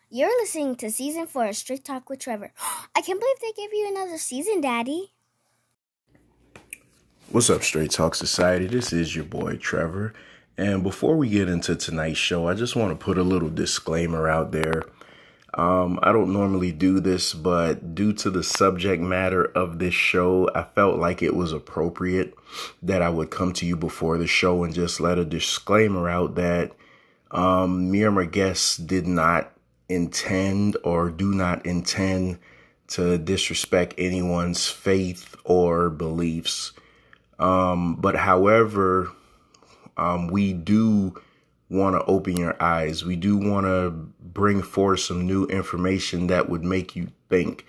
You're listening to season 4 of Straight Talk with Trevor. I can't believe they gave you another season, Daddy. What's up, Straight Talk Society? This is your boy Trevor. And before we get into tonight's show, I just want to put a little disclaimer out there. I don't normally do this, but due to the subject matter of this show, I felt like it was appropriate that I would come to you before the show and just let a disclaimer out that me or my guests did not intend or do not intend to disrespect anyone's faith or beliefs. But however, we do want to open your eyes. We do want to bring forth some new information that would make you think.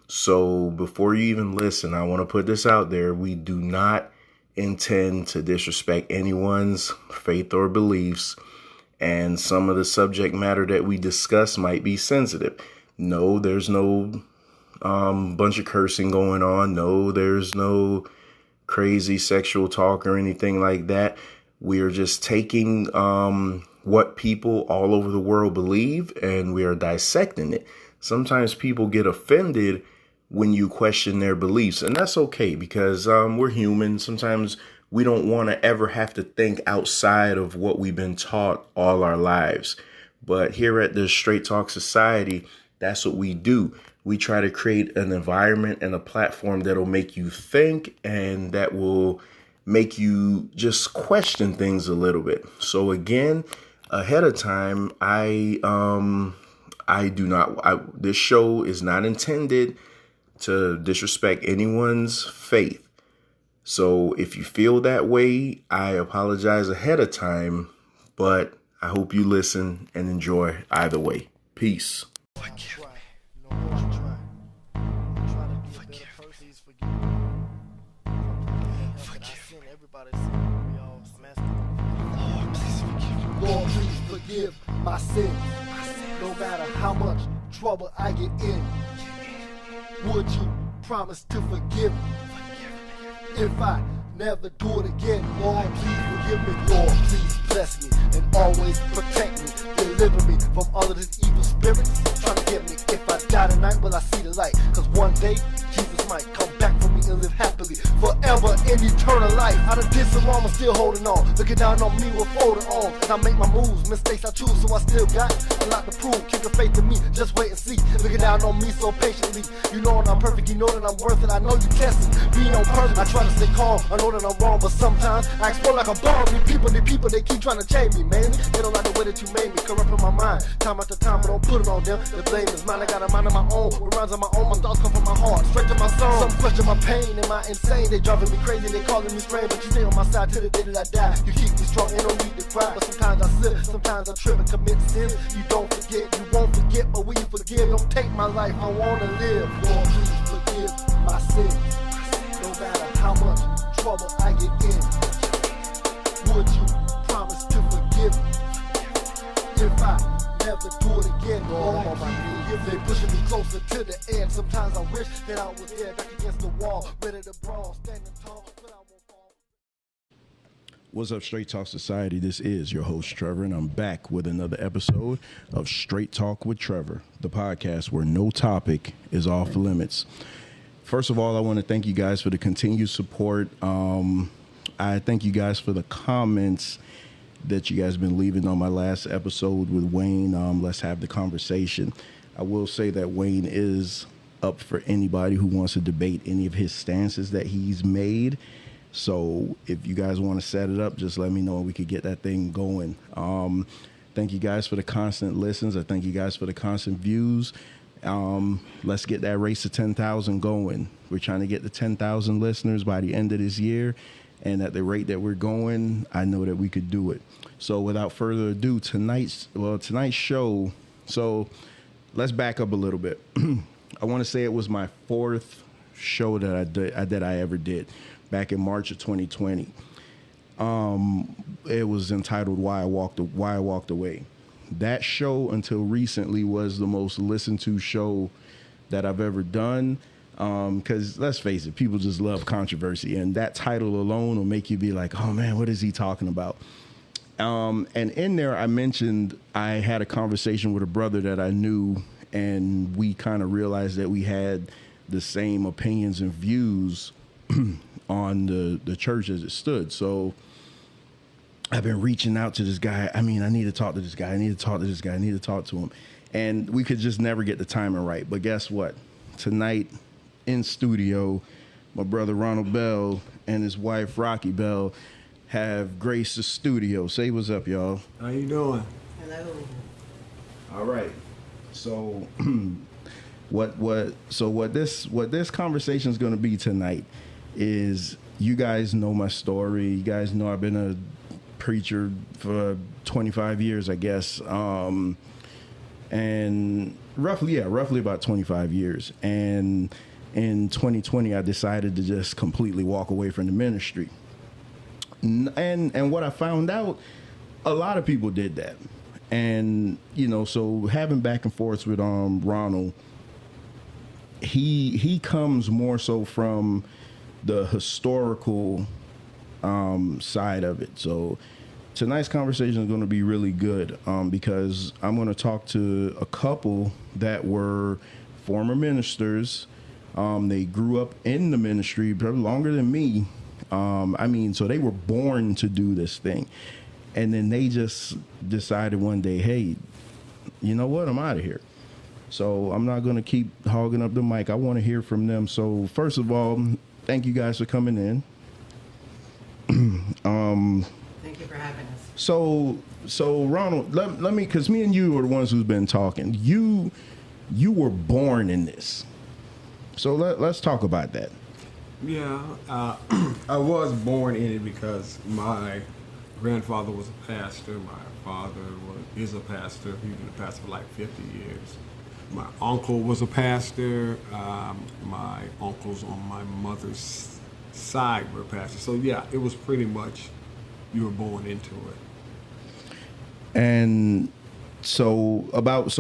So before you even listen, I want to put this out there. We do not intend to disrespect anyone's faith or beliefs. And some of the subject matter that we discuss might be sensitive. No, there's no bunch of cursing going on. No, there's no crazy sexual talk or anything like that. We are just taking what people all over the world believe and we are dissecting it. Sometimes people get offended when you question their beliefs, and that's okay because we're human. Sometimes we don't want to ever have to think outside of what we've been taught all our lives. But here at the Straight Talk Society, that's what we do. We try to create an environment and a platform that'll make you think and that will make you just question things a little bit. So again, ahead of time, this show is not intended to disrespect anyone's faith. So if you feel that way, I apologize ahead of time, but I hope you listen and enjoy either way. Peace. Lord, please forgive my sins. No matter how much trouble I get in, would you promise to forgive me if I never do it again? Lord, please forgive me. Lord, please bless me and always protect me. Deliver me from all of these evil spirits trying to get me. If I die tonight, will I see the light? Cause one day, Jesus might come back for me and live happily forever in eternal life. I done did some wrong, I'm still holding on. Looking down on me with folded arms as I make my moves, mistakes I choose, so I still got a lot to prove. Keep the faith in me, just wait and see. Looking down on me so patiently. You know that I'm perfect, you know that I'm worth it. I know you testing me on purpose. I try to stay calm, I know that I'm wrong, but sometimes I explode like a bomb. These people, they keep trying to change me, man. They don't like the way that you made me, corrupting my mind. Time after time, but don't put it on them. The blame is mine, I got a mind of my own. With rhymes of my own, my thoughts come from my heart, straight to my soul. Some question my pain, am I insane? They driving me crazy, they calling me strange, but you stay on my side till the day that I die. You keep me strong, ain't no need to cry. But sometimes I slip, sometimes I trip and commit sins. You don't forget, you won't forget, but will you forgive? Don't take my life, I wanna live. Lord, please forgive my sins. No matter how much trouble I get in, would you promise to forgive me if I never do it again? Lord, if they pushing me closer to the edge, sometimes I wish that I was there back against the wall, ready to brawl, standing tall, but I won't fall. What's up, Straight Talk Society? This is your host, Trevor, and I'm back with another episode of Straight Talk with Trevor, the podcast where no topic is off limits. First of all, I want to thank you guys for the continued support. I thank you guys for the comments that you guys have been leaving on my last episode with Wayne. Let's have the conversation. I will say that Wayne is up for anybody who wants to debate any of his stances that he's made. So if you guys want to set it up, just let me know and we could get that thing going. Thank you guys for the constant listens. I thank you guys for the constant views. Let's get that race to 10,000 going. We're trying to get to 10,000 listeners by the end of this year. And at the rate that we're going, I know that we could do it. So without further ado, tonight's show. So let's back up a little bit. I want to say it was my fourth show that I ever did back in March of 2020. It was entitled Why I Walked Away. That show until recently was the most listened to show that I've ever done. Because let's face it, people just love controversy, and that title alone will make you be like, oh man, what is he talking about? And in there, I mentioned I had a conversation with a brother that I knew, and we kind of realized that we had the same opinions and views on the church as it stood. So I've been reaching out to this guy. I mean, I need to talk to this guy. I need to talk to this guy. I need to talk to him. And we could just never get the timing right. But guess what? Tonight in studio, my brother Ronald Bell and his wife Rocky Bell have graced the studio. Say what's up, y'all. How you doing? Hello. All right. So what this conversation is going to be tonight is, you guys know my story. You guys know I've been a preacher for 25 years, I guess. And roughly about 25 years. And in 2020, I decided to just completely walk away from the ministry. And what I found out, a lot of people did that. And, you know, so having back and forth with Ronald, he comes more so from the historical side of it. So tonight's conversation is going to be really good because I'm going to talk to a couple that were former ministers. They grew up in the ministry probably longer than me. So they were born to do this thing. And then they just decided one day, hey, you know what? I'm out of here. So I'm not going to keep hogging up the mic. I want to hear from them. So first of all, thank you guys for coming in. Thank you for having us. So Ronald, let me, because me and you are the ones who's been talking. You were born in this. So let's talk about that. Yeah, I was born in it because my grandfather was a pastor. My father is a pastor. He's been a pastor for like 50 years. My uncle was a pastor. My uncles on my mother's side were pastors. So yeah, it was pretty much you were born into it. And so about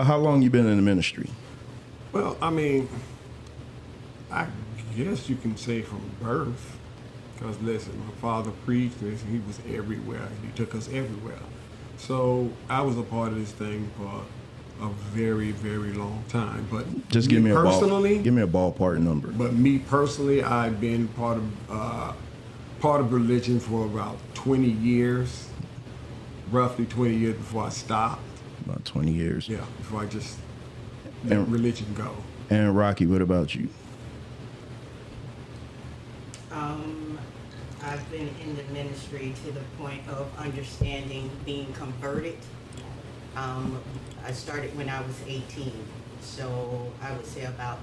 how long you been in the ministry? Well, I mean, I guess you can say from birth. Because listen, my father preached, and he was everywhere. He took us everywhere. So I was a part of this thing for a very, very long time. But just give me a ballpark number. But me personally, I've been part of religion for about 20 years, roughly 20 years before I stopped. About 20 years. Yeah, before I just let religion go. And Rocky, what about you? I've been in the ministry to the point of understanding being converted. I started when I was 18, so I would say about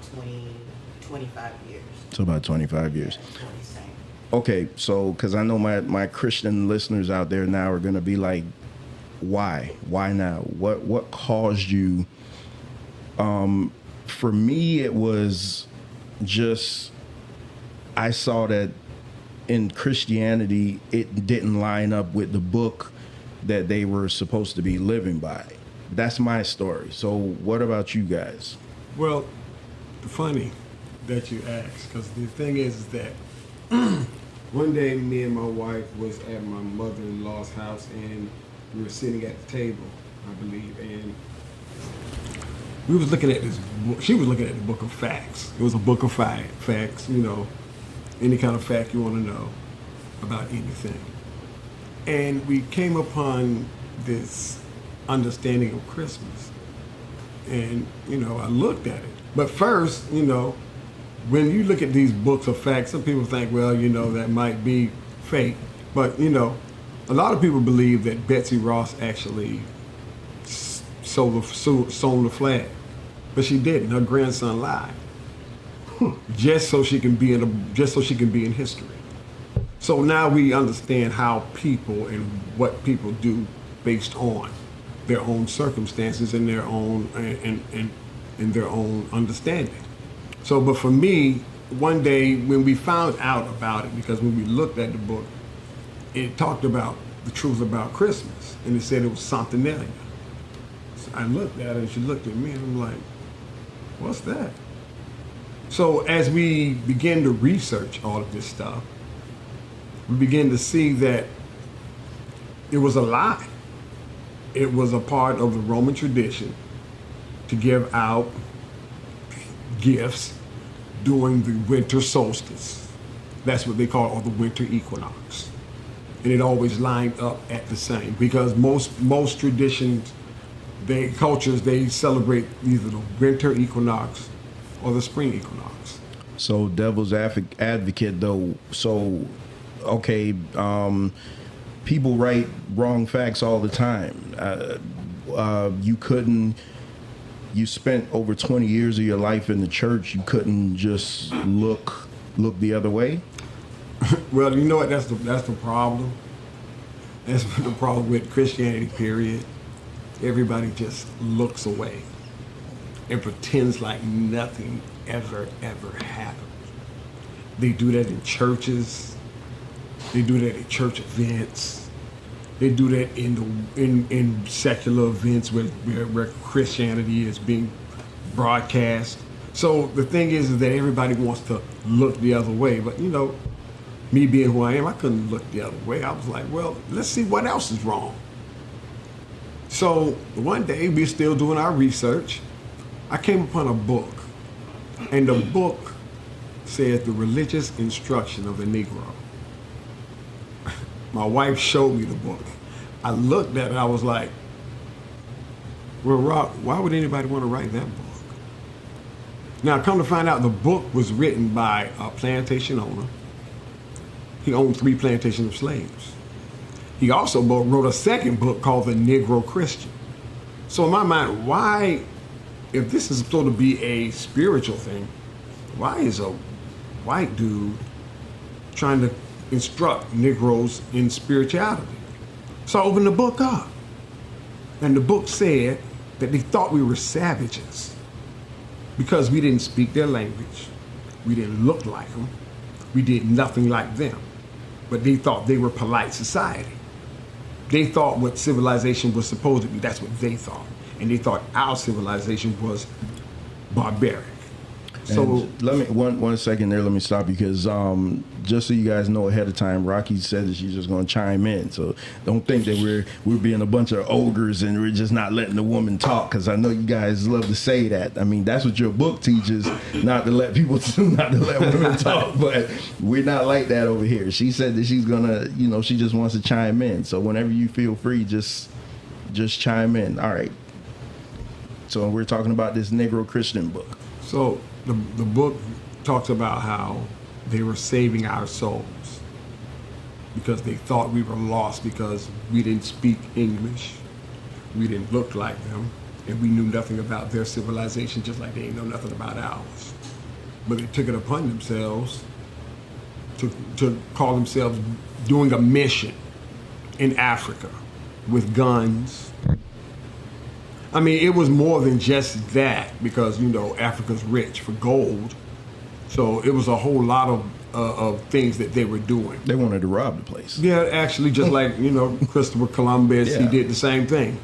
25 years. So about 25 years. Yeah, 20 Okay, so because I know my Christian listeners out there now are going to be like, why? Why now? What caused you? For me, it was just, I saw that in Christianity, it didn't line up with the book that they were supposed to be living by. That's my story. So what about you guys? Well, funny that you asked, because the thing is that one day me and my wife was at my mother-in-law's house, and we were sitting at the table, I believe, and we was looking at this book. She was looking at the book of facts. It was a book of facts, you know, any kind of fact you want to know about anything. And we came upon this understanding of Christmas. And, you know, I looked at it. But first, you know, when you look at these books of facts, some people think, well, you know, that might be fake. But, you know, a lot of people believe that Betsy Ross actually sewn the flag. But she didn't. Her grandson lied. Just so she can be in history. So now we understand how people and what people do based on their own circumstances and their own and their own understanding. So, but for me, one day when we found out about it, because when we looked at the book, it talked about the truth about Christmas, and it said it was Santenalia. So I looked at it, and she looked at me, and I'm like, what's that? So as we begin to research all of this stuff, we begin to see that It was a lie. It was a part of the Roman tradition to give out gifts during the winter solstice. That's what they call it, or the winter equinox. And it always lined up at the same, because most traditions, cultures, they celebrate either the winter equinox or the spring equinox. So devil's advocate though, so okay, people write wrong facts all the time. You spent over 20 years of your life in the church. You couldn't just look the other way. Well, you know what? That's the problem. That's the problem with Christianity. Period. Everybody just looks away and pretends like nothing ever happened. They do that in churches. They do that at church events. They do that in secular events where Christianity is being broadcast. So the thing is that everybody wants to look the other way. But you know, me being who I am, I couldn't look the other way. I was like, well, let's see what else is wrong. So one day, we're still doing our research. I came upon a book, and the book said the religious instruction of the Negro. My wife showed me the book. I looked at it, I was like, well, Rock, why would anybody want to write that book? Now, come to find out, the book was written by a plantation owner. He owned 3 plantations of slaves. He also wrote a second book called The Negro Christian. So in my mind, why, if this is supposed to be a spiritual thing, why is a white dude trying to instruct Negroes in spirituality? So I opened the book up, and the book said that they thought we were savages because we didn't speak their language, we didn't look like them, we did nothing like them, but they thought they were polite society. They thought what civilization was supposed to be, that's what they thought. And they thought our civilization was barbaric. So and let me one second there. Let me stop you because just so you guys know ahead of time, Rocky said that she's just going to chime in. So don't think that we're being a bunch of ogres and we're just not letting the woman talk. Because I know you guys love to say that. I mean, that's what your book teaches, not to let women talk. But we're not like that over here. She said that she's gonna, she just wants to chime in. So whenever you feel free, just chime in. All right. So we're talking about this Negro Christian book. So the book talks about how they were saving our souls because they thought we were lost because we didn't speak English, we didn't look like them, and we knew nothing about their civilization, just like they didn't know nothing about ours. But they took it upon themselves to call themselves doing a mission in Africa with guns. I mean, it was more than just that because, Africa's rich for gold. So it was a whole lot of things that they were doing. They wanted to rob the place. Yeah, actually, just like, Christopher Columbus, yeah. He did the same thing.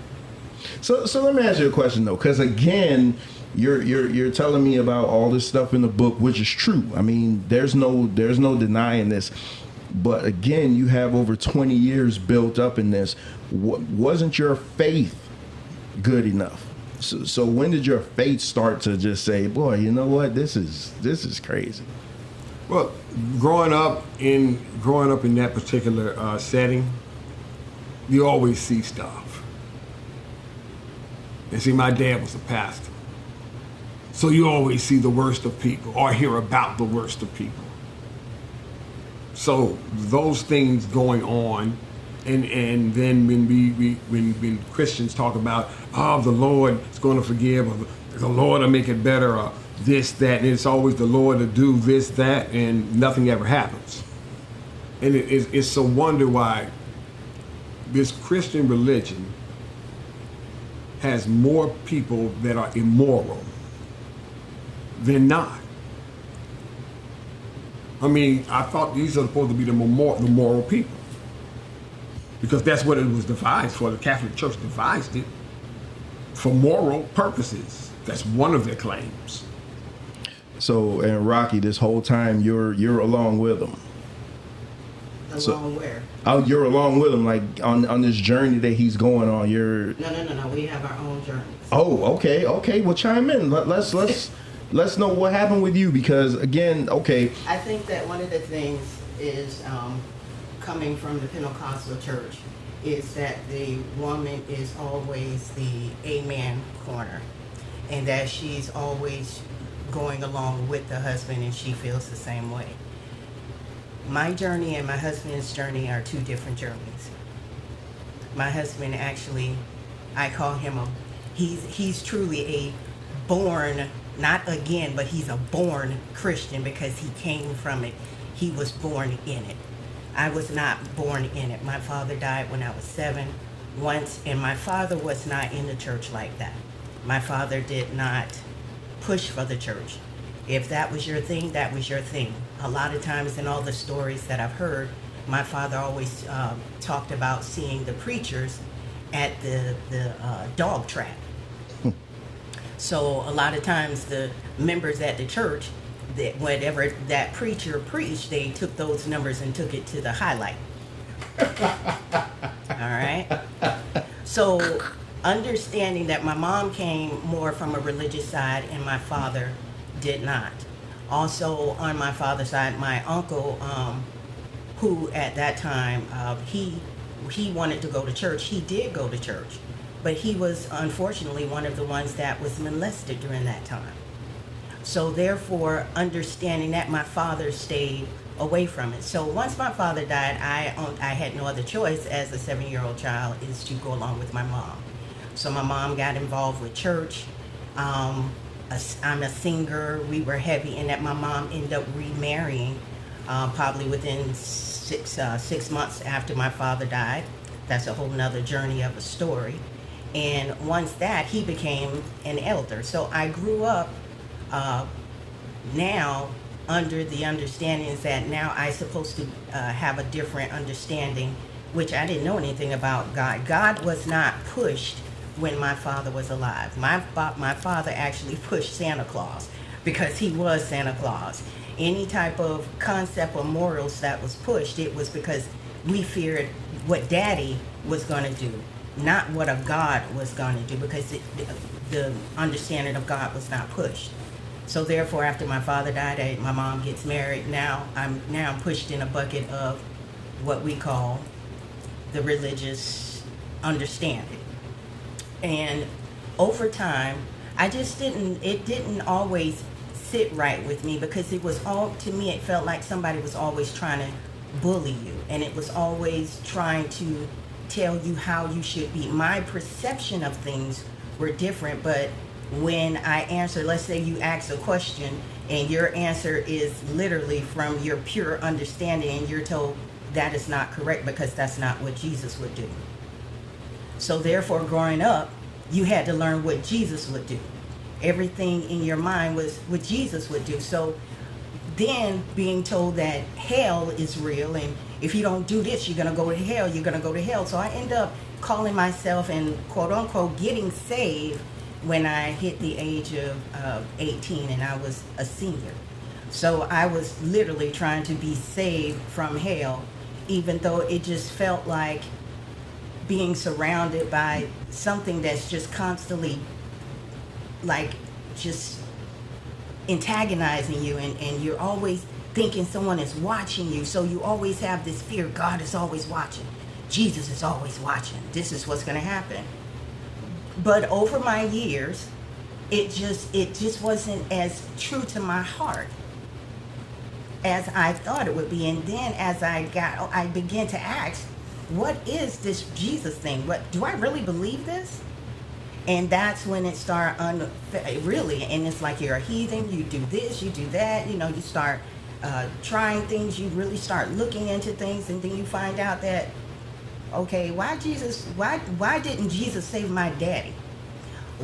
So let me ask you a question, though, because, again, you're telling me about all this stuff in the book, which is true. I mean, there's no denying this. But, again, you have over 20 years built up in this. Wasn't your faith good enough? So when did your faith start to just say, boy, you know what, this is crazy? Well, growing up in that particular setting, you always see stuff. And see, my dad was a pastor, so you always see the worst of people or hear about the worst of people. So those things going on. And then when Christians talk about, the Lord is going to forgive, or the Lord will make it better, or this, that, and it's always the Lord to do this, that, and nothing ever happens. And it's a wonder why this Christian religion has more people that are immoral than not. I mean, I thought these are supposed to be the moral people. Because that's what it was devised for. The Catholic Church devised it for moral purposes. That's one of their claims. So, and Rocky, this whole time you're along with them. Along where? Oh, you're along with him, like on this journey that he's going on. You're No. We have our own journeys. Oh, okay. Well, chime in. Let's know what happened with you, because again, okay. I think that one of the things is coming from the Pentecostal church is that the woman is always the amen corner, and that she's always going along with the husband, and she feels the same way. My journey and my husband's journey are two different journeys. My husband actually, I call him he's truly a born, not again, but he's a born Christian, because he came from it. He was born in it. I was not born in it. My father died when I was 7 once, and my father was not in the church like that. My father did not push for the church. If that was your thing, that was your thing. A lot of times in all the stories that I've heard, my father always talked about seeing the preachers at the dog track. So a lot of times the members at the church, that whatever that preacher preached, they took those numbers and took it to the highlight. All right. So understanding that my mom came more from a religious side and my father did not. Also on my father's side, my uncle, who at that time, he wanted to go to church. He did go to church, but he was unfortunately one of the ones that was molested during that time. So therefore, understanding that, my father stayed away from it. So once my father died, I had no other choice as a 7-year-old child is to go along with my mom. So my mom got involved with church. I'm a singer. We were heavy in that. My mom ended up remarrying probably within 6 months after my father died. That's a whole nother journey of a story. And once that, he became an elder. So I grew up now under the understanding is that now I'm supposed to have a different understanding, which I didn't know anything about God. God was not pushed when my father was alive. My father actually pushed Santa Claus because he was Santa Claus. Any type of concept or morals that was pushed, it was because we feared what Daddy was going to do, not what a God was going to do, because the understanding of God was not pushed. So therefore, after my father died, my mom gets married. Now I'm pushed in a bucket of what we call the religious understanding. And over time, it didn't always sit right with me, because it was to me, it felt like somebody was always trying to bully you, and it was always trying to tell you how you should be. My perception of things were different, but when I answer, let's say you ask a question and your answer is literally from your pure understanding, and you're told that is not correct because that's not what Jesus would do. So therefore, growing up, you had to learn what Jesus would do. Everything in your mind was what Jesus would do. So then being told that hell is real, and if you don't do this, you're going to go to hell, you're going to go to hell. So I end up calling myself and quote unquote getting saved when I hit the age of 18, and I was a senior. So I was literally trying to be saved from hell, even though it just felt like being surrounded by something that's just constantly like just antagonizing you, and you're always thinking someone is watching you. So you always have this fear, God is always watching, Jesus is always watching, this is what's going to happen. But over my years, it just wasn't as true to my heart as I thought it would be. And then as I began to ask, what is this Jesus thing? What do I really believe this? And that's when it started really, and it's like you're a heathen, you do this, you do that, you start trying things, you really start looking into things, and then you find out that, okay, why didn't Jesus save my daddy?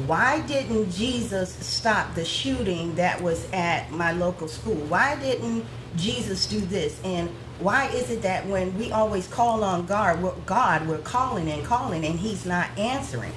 Why didn't Jesus stop the shooting that was at my local school? Why didn't Jesus do this? And why is it that when we always call on God, we're calling and calling, and he's not answering?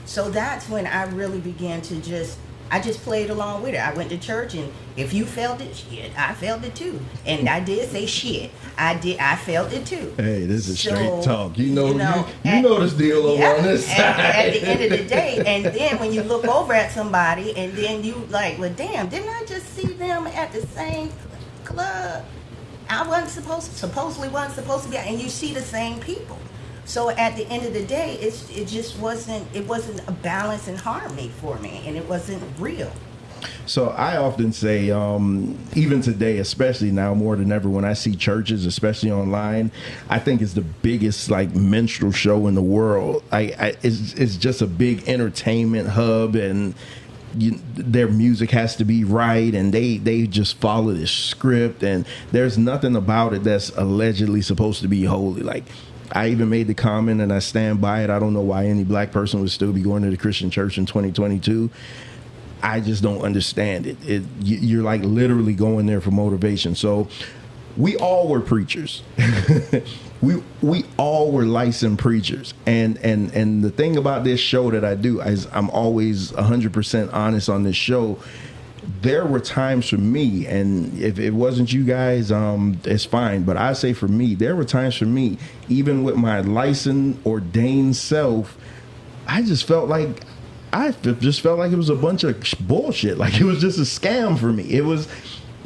So that's when I really began to just I just played along with it. I went to church, and if you felt it, shit, I felt it too. And I did say shit. I felt it too. Hey, this is So, straight talk. You know this deal over yeah, on this side. at the end of the day, and then when you look over at somebody, and then you like, well, damn, didn't I just see them at the same club? I wasn't supposedly wasn't supposed to be, and you see the same people. So at the end of the day, it just wasn't a balance and harmony for me, and it wasn't real. So I often say, even today, especially now more than ever, when I see churches, especially online, I think it's the biggest like minstrel show in the world. It's just a big entertainment hub, and their music has to be right, and they just follow this script, and there's nothing about it that's allegedly supposed to be holy. Like, I even made the comment, and I stand by it. I don't know why any black person would still be going to the Christian church in 2022. I just don't understand it. You're like literally going there for motivation. So we all were preachers. we all were licensed preachers. And the thing about this show that I do is I'm always 100% honest on this show. There were times for me, and if it wasn't you guys, it's fine. But I say for me, there were times for me, even with my licensed, ordained self, I just felt like it was a bunch of bullshit. Like it was just a scam for me. It was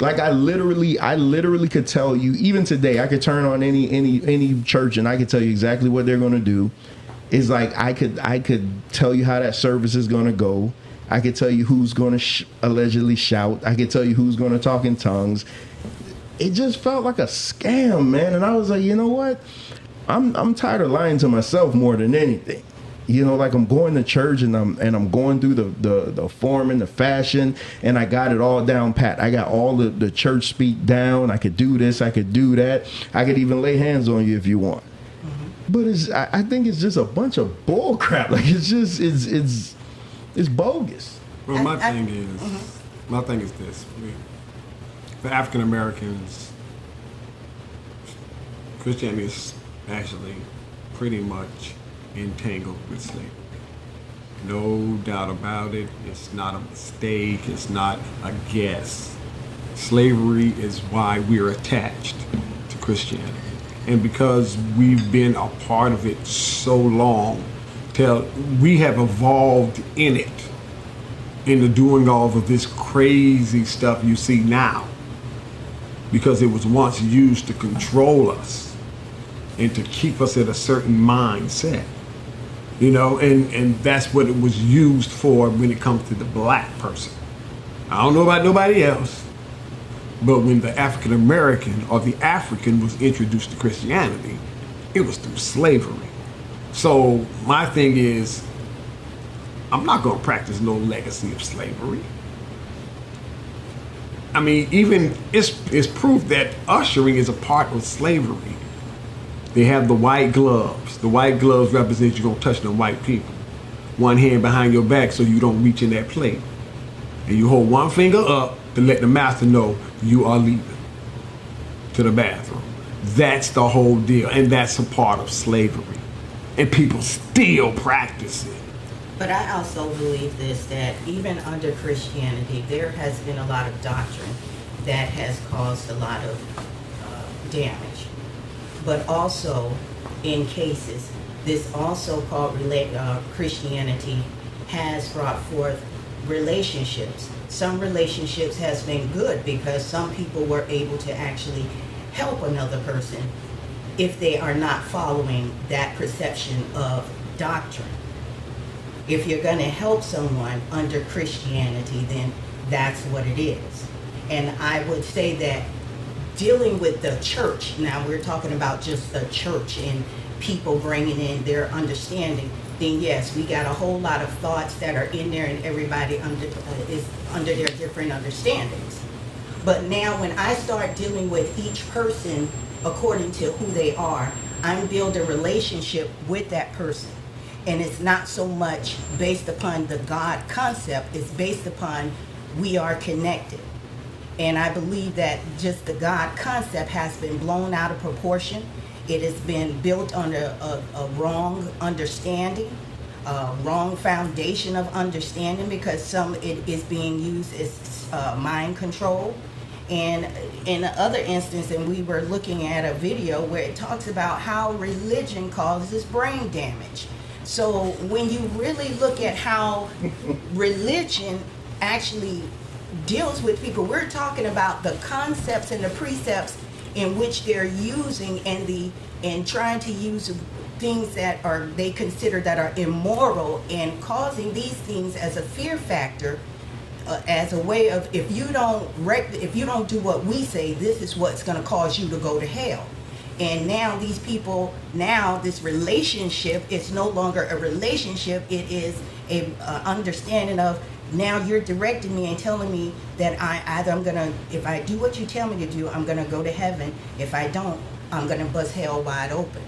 like I literally could tell you, even today, I could turn on any church and I could tell you exactly what they're going to do. It's like I could tell you how that service is going to go. I could tell you who's going to allegedly shout. I could tell you who's going to talk in tongues. It just felt like a scam, man. And I was like, you know what? I'm tired of lying to myself more than anything. You know, like I'm going to church and I'm going through the form and the fashion, and I got it all down pat. I got all the church speak down. I could do this. I could do that. I could even lay hands on you if you want. Mm-hmm. But I think it's just a bunch of bull crap. Like it's bogus. Well, my thing is this: for African Americans, Christianity is actually pretty much entangled with slavery. No doubt about it. It's not a mistake. It's not a guess. Slavery is why we're attached to Christianity. And because we've been a part of it so long, we have evolved in it, into doing all of this crazy stuff you see now, because it was once used to control us and to keep us at a certain mindset. You know, and that's what it was used for when it comes to the black person. I don't know about nobody else, but when the African American or the African was introduced to Christianity, it was through slavery. So my thing is, I'm not going to practice no legacy of slavery. I mean, even it's proof that ushering is a part of slavery. They have the white gloves. The white gloves represent you don't touch them white people. One hand behind your back so you don't reach in that plate. And you hold one finger up to let the master know you are leaving to the bathroom. That's the whole deal. And that's a part of slavery. And people still practice it. But I also believe this, that even under Christianity, there has been a lot of doctrine that has caused a lot of damage. But also, in cases, this also called Christianity has brought forth relationships. Some relationships has been good because some people were able to actually help another person if they are not following that perception of doctrine. If you're going to help someone under Christianity, then that's what it is. And I would say that dealing with the church, now we're talking about just the church and people bringing in their understanding, then yes, we got a whole lot of thoughts that are in there and everybody is under their different understandings. But now when I start dealing with each person according to who they are, I'm building a relationship with that person. And it's not so much based upon the God concept, it's based upon we are connected. And I believe that just the God concept has been blown out of proportion. It has been built under a wrong understanding wrong foundation of understanding, because some it is being used as mind control. And in the other instance, and we were looking at a video where it talks about how religion causes brain damage. So when you really look at how religion actually deals with people, we're talking about the concepts and the precepts in which they're using, and trying to use things that are they consider that are immoral, and causing these things as a fear factor, as a way of, if you don't do what we say, this is what's going to cause you to go to hell. And now these people, now this relationship, it's no longer a relationship, it is a understanding of, now you're directing me and telling me that if I do what you tell me to do, I'm gonna go to heaven. If I don't, I'm gonna bust hell wide open.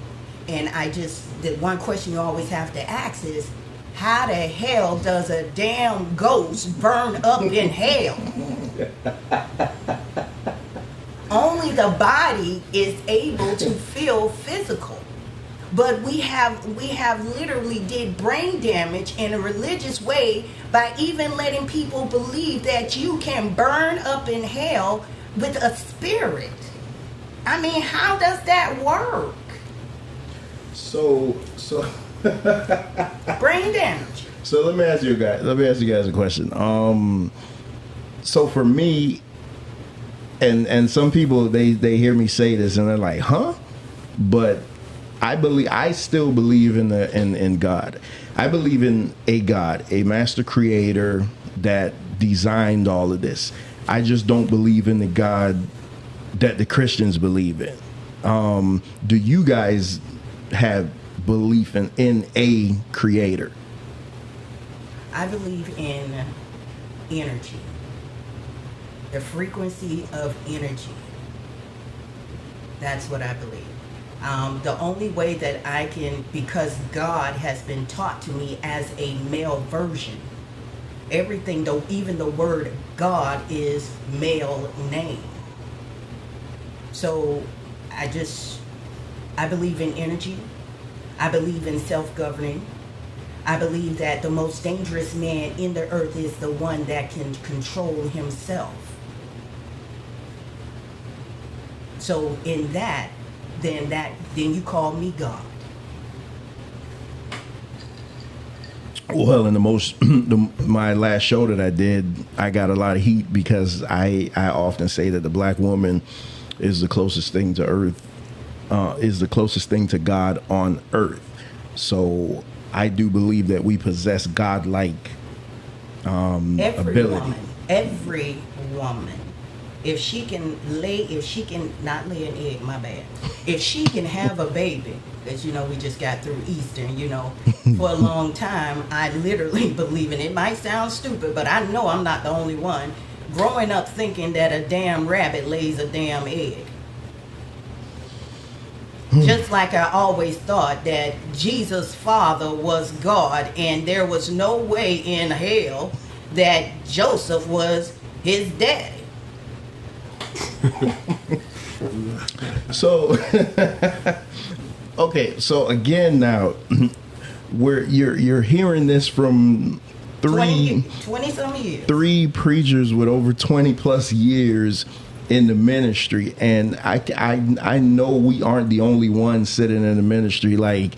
And the one question you always have to ask is, how the hell does a damn ghost burn up in hell? Only the body is able to feel physical. But we have literally did brain damage in a religious way by even letting people believe that you can burn up in hell with a spirit. I mean, how does that work? So Brain damage. So let me ask you guys a question. So for me, and some people they hear me say this and they're like, huh? But I still believe in God. I believe in a God, a master creator that designed all of this. I just don't believe in the God that the Christians believe in. Do you guys have belief in a creator? I believe in energy, the frequency of energy. That's what I believe. The only way that I can, because God has been taught to me as a male version, everything, though, even the word God is male name. So I believe in energy. I believe in self-governing. I believe that the most dangerous man in the earth is the one that can control himself. So in that, then you call me God. Well, in my last show that I did, I got a lot of heat because I often say that the black woman is the closest thing to earth, is the closest thing to God on earth. So I do believe that we possess God-like ability. Every woman, if she can not lay an egg, my bad. If she can have a baby, because we just got through Easter, for a long time, I literally believe in it. It might sound stupid, but I know I'm not the only one. Growing up thinking that a damn rabbit lays a damn egg. Just like I always thought that Jesus' father was God, and there was no way in hell that Joseph was his daddy. So, okay, so again now, you're hearing this from 20 some years. 3 preachers with over 20 plus years in the ministry, and I know we aren't the only ones sitting in the ministry. Like,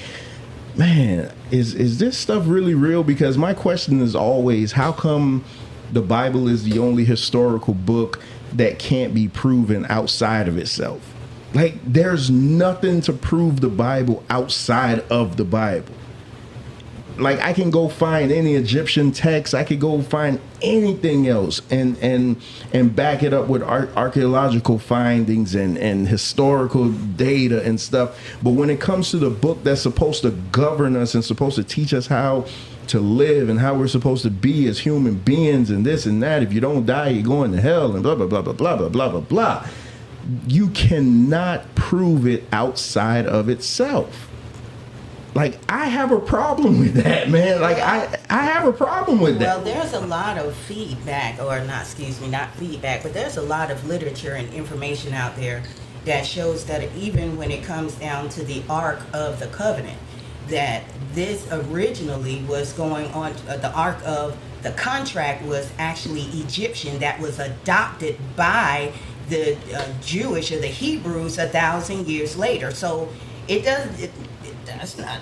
man, is this stuff really real? Because my question is always, how come the Bible is the only historical book that can't be proven outside of itself? Like, there's nothing to prove the Bible outside of the Bible. Like, I can go find any Egyptian text, I could go find anything else and back it up with archaeological findings and historical data and stuff. But when it comes to the book that's supposed to govern us and supposed to teach us how to live and how we're supposed to be as human beings and this and that, if you don't die, you're going to hell and blah, blah, blah, blah, blah, blah, blah, blah, blah. You cannot prove it outside of itself. Like, I have a problem with that, man. Like, I have a problem with that. Well, there's a lot of feedback, not feedback, but there's a lot of literature and information out there that shows that even when it comes down to the Ark of the Covenant, that this originally was going on, the Ark of the contract was actually Egyptian, that was adopted by the Jewish or the Hebrews 1,000 years later. So it does, that's not,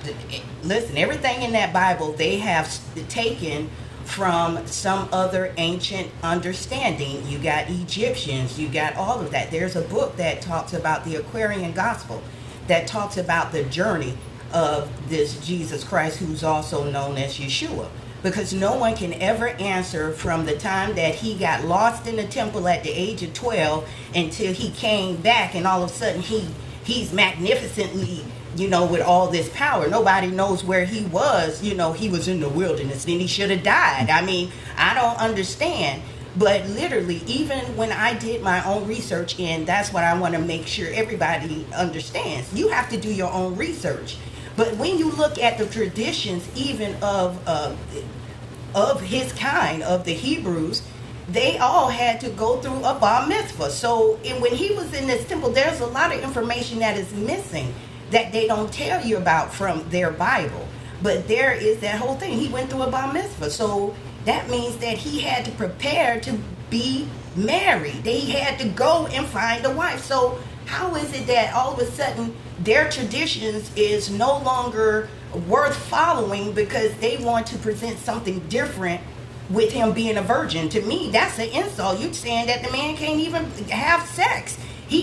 listen, everything in that Bible they have taken from some other ancient understanding. You got Egyptians, you got all of that. There's a book that talks about the Aquarian Gospel that talks about the journey of this Jesus Christ, who's also known as Yeshua. Because no one can ever answer from the time that he got lost in the temple at the age of 12 until he came back, and all of a sudden he's magnificently, with all this power. Nobody knows where he was. He was in the wilderness, then he should have died. I mean, I don't understand. But literally, even when I did my own research, and that's what I want to make sure everybody understands, you have to do your own research. But when you look at the traditions, even of his kind, of the Hebrews, they all had to go through a bar mitzvah. So when he was in this temple, there's a lot of information that is missing that they don't tell you about from their Bible. But there is that whole thing. He went through a bar mitzvah. So that means that he had to prepare to be married. They had to go and find a wife. So how is it that all of a sudden their traditions is no longer worth following because they want to present something different with him being a virgin? To me, that's an insult. You're saying that the man can't even have sex.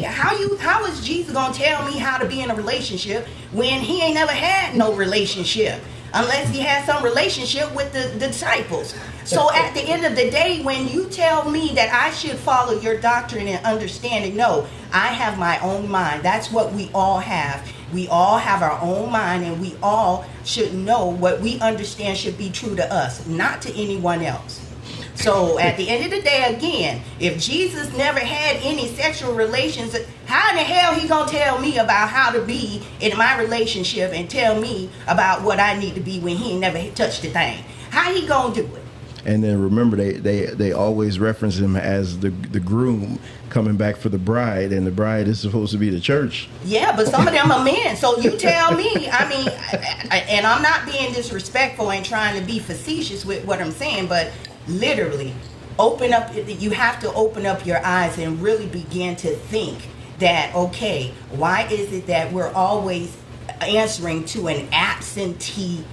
How is Jesus gonna tell me how to be in a relationship when he ain't never had no relationship? Unless he had some relationship with the disciples. So at the end of the day, when you tell me that I should follow your doctrine and understanding, no, I have my own mind. That's what we all have. We all have our own mind, and we all should know what we understand should be true to us, not to anyone else. So at the end of the day, again, if Jesus never had any sexual relations, how in the hell he gonna tell me about how to be in my relationship and tell me about what I need to be when he ain't never touched a thing? How he gonna do it? And then remember, they always reference him as the groom coming back for the bride, and the bride is supposed to be the church. Yeah, but some of them are men. So you tell me, I mean, and I'm not being disrespectful and trying to be facetious with what I'm saying, but literally, you have to open up your eyes and really begin to think that, okay, why is it that we're always answering to an absentee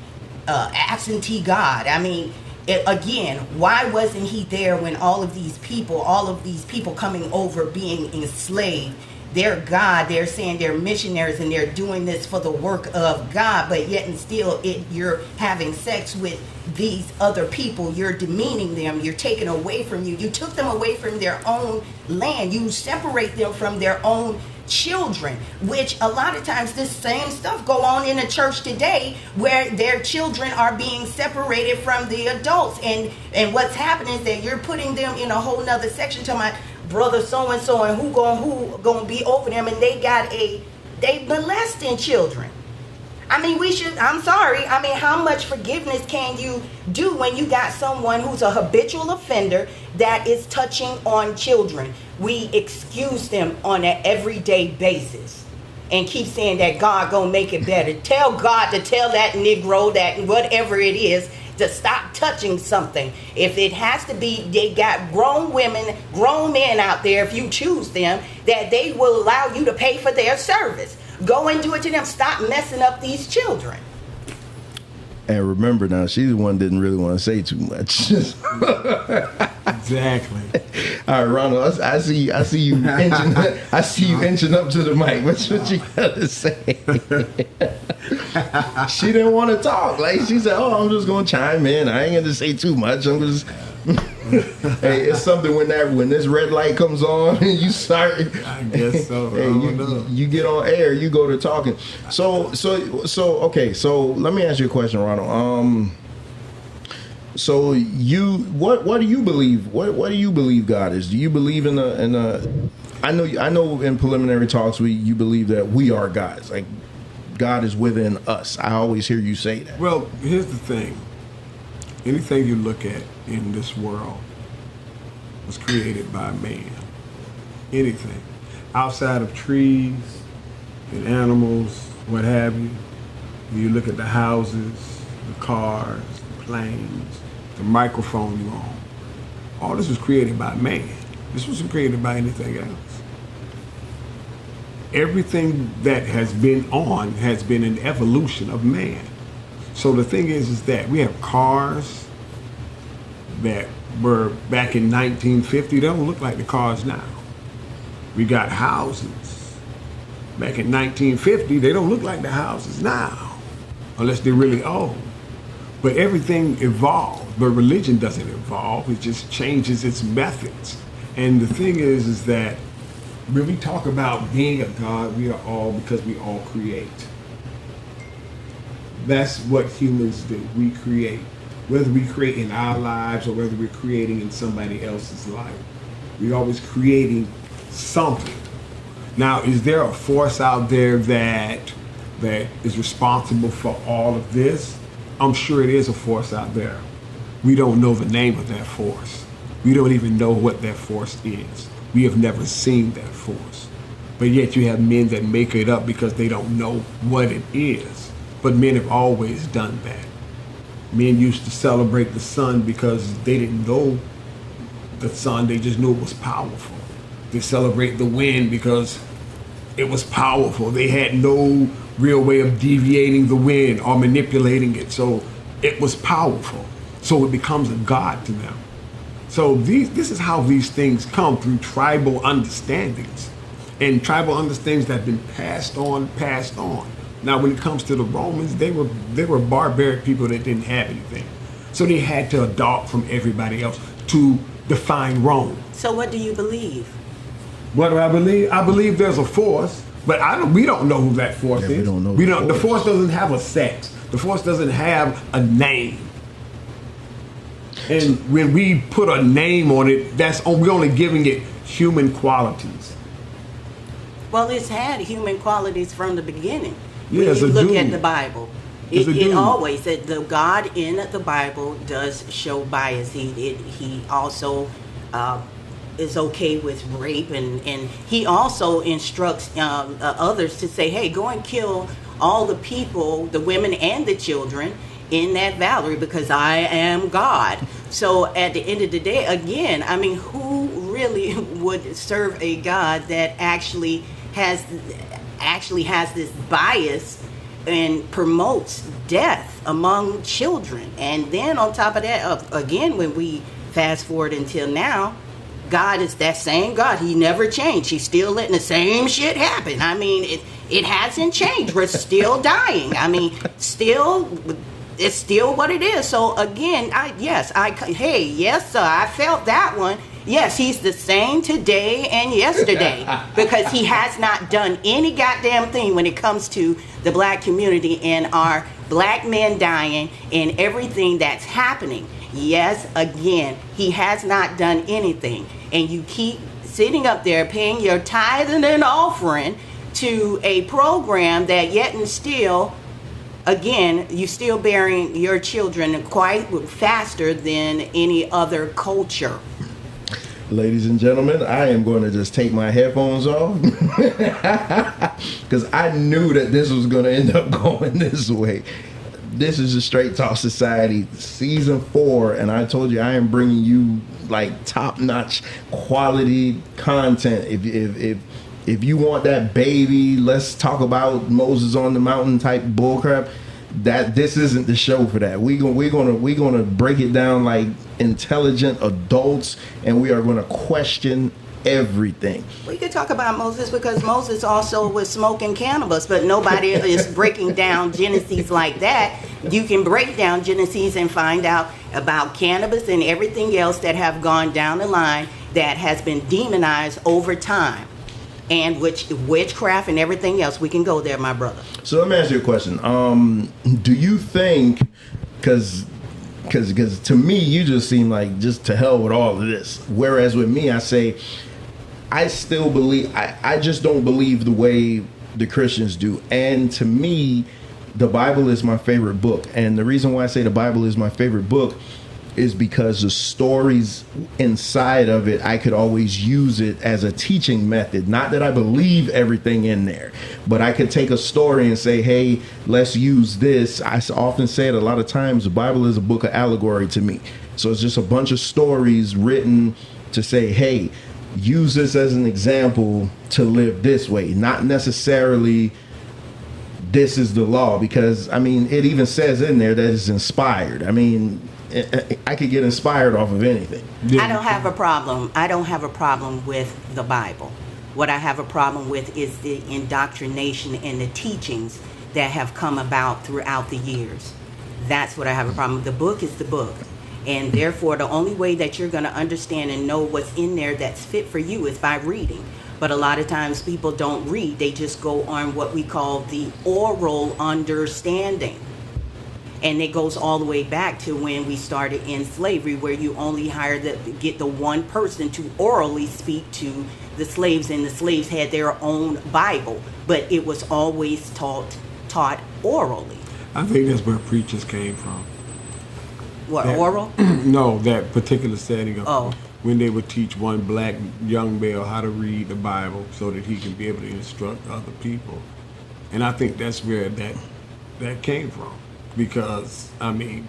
God? I mean, again, why wasn't he there when all of these people coming over being enslaved? They're God, they're saying they're missionaries and they're doing this for the work of God, but yet and still you're having sex with these other people, you're demeaning them, you're taking away from you took them away from their own land, you separate them from their own children, which a lot of times this same stuff go on in the church today, where their children are being separated from the adults, and what's happening is that you're putting them in a whole nother section to my brother so and so, and who gonna be over them, and they molesting children. I mean, I'm sorry, I mean, how much forgiveness can you do when you got someone who's a habitual offender that is touching on children? We excuse them on an everyday basis and keep saying that God gonna make it better. Tell God to tell that Negro, that whatever it is, to stop touching something. If it has to be, they got grown women, grown men out there, if you choose them, that they will allow you to pay for their service. Go and do it to them. Stop messing up these children. And remember now, she's the one that didn't really want to say too much. Exactly. All right, Ronald, I see you inching, I see you inching up to the mic. What you gotta say? She didn't want to talk. Like, she said, "Oh, I'm just gonna chime in. I ain't gonna say too much. I'm just." Hey, it's something when this red light comes on and you start. I guess so. Hey, you get on air, you go to talking. So okay. So let me ask you a question, Ronald. So what do you believe? What do you believe God is? Do you believe in a? I know in preliminary talks you believe that we are gods. Like, God is within us. I always hear you say that. Well, here's the thing. Anything you look at in this world was created by man. Anything outside of trees and animals, what have you, You look at the houses, the cars, the planes, the microphone you own. All this was created by man. This wasn't created by anything else. Everything that has been on has been an evolution of man. So the thing is that we have cars that were back in 1950. They don't look like the cars now. We got houses back in 1950. They don't look like the houses now, unless they're really old. But everything evolved, but religion doesn't evolve. It just changes its methods. And the thing is that when we talk about being a God, we are all, because we all create. That's what humans do. We create. Whether we create in our lives or whether we're creating in somebody else's life, we're always creating something. Now, is there a force out there that is responsible for all of this? I'm sure it is a force out there. We don't know the name of that force. We don't even know what that force is. We have never seen that force. But yet you have men that make it up because they don't know what it is. But men have always done that. Men used to celebrate the sun because they didn't know the sun, they just knew it was powerful. They celebrate the wind because it was powerful. They had no real way of deviating the wind or manipulating it. So it was powerful. So it becomes a god to them. So this is how these things come, through tribal understandings. And tribal understandings that have been passed on. Now, when it comes to the Romans, they were barbaric people that didn't have anything. So they had to adopt from everybody else to define Rome. So what do you believe? What do I believe? I believe there's a force, but we don't know who that force is. We don't know. The force doesn't have a sex. The force doesn't have a name. And when we put a name on it, we're only giving it human qualities. Well, it's had human qualities from the beginning. Yeah, when you look dude. at the Bible, it always, the God in the Bible does show bias. He also is okay with rape, and he also instructs others to say, hey, go and kill all the people, the women and the children in that valley, because I am God. So at the end of the day, again, I mean, who really would serve a God that actually has this bias and promotes death among children? And then on top of that, again, when we fast forward until now, God is that same God. He never changed. He's still letting the same shit happen. I mean, it hasn't changed. We're still dying. I mean, it's still what it is. So again, yes, sir, I felt that one. Yes, he's the same today and yesterday, because he has not done any goddamn thing when it comes to the black community and our black men dying and everything that's happening. Yes, again, he has not done anything. And you keep sitting up there paying your tithe and an offering to a program that yet and still, again, you still bearing your children quite faster than any other culture. Ladies and gentlemen, I am going to just take my headphones off because I knew that this was going to end up going this way. This is the Straight Talk Society season 4, and I told you I am bringing you like top-notch quality content. If you want that baby, let's talk about Moses on the mountain type bullcrap, that this isn't the show for that. We're gonna break it down like intelligent adults, and we are gonna question everything. We could talk about Moses because Moses also was smoking cannabis, but nobody is breaking down Genesis like that. You can break down Genesis and find out about cannabis and everything else that have gone down the line that has been demonized over time, and witchcraft and everything else. We can go there, my brother. So let me ask you a question. Do you think, because to me you just seem like just to hell with all of this, whereas with me I say I still believe, I just don't believe the way the Christians do. And to me, the Bible is my favorite book. And the reason why I say the Bible is my favorite book is because the stories inside of it, I could always use it as a teaching method. Not that I believe everything in there, but I could take a story and say, hey, let's use this. I often say it a lot of times, the Bible is a book of allegory to me. So it's just a bunch of stories written to say, hey, use this as an example to live this way, not necessarily this is the law, because I mean, it even says in there that it's inspired. I mean, I could get inspired off of anything. I don't have a problem. I don't have a problem with the Bible. What I have a problem with is the indoctrination and the teachings that have come about throughout the years. That's what I have a problem with. The book is the book. And therefore, the only way that you're going to understand and know what's in there that's fit for you is by reading. But a lot of times people don't read. They just go on what we call the oral understanding. And it goes all the way back to when we started in slavery, where you only get the one person to orally speak to the slaves, and the slaves had their own Bible, but it was always taught orally. I think that's where preachers came from. What, oral? No, that particular setting of when they would teach one black young male how to read the Bible so that he can be able to instruct other people. And I think that's where that came from. Because, I mean,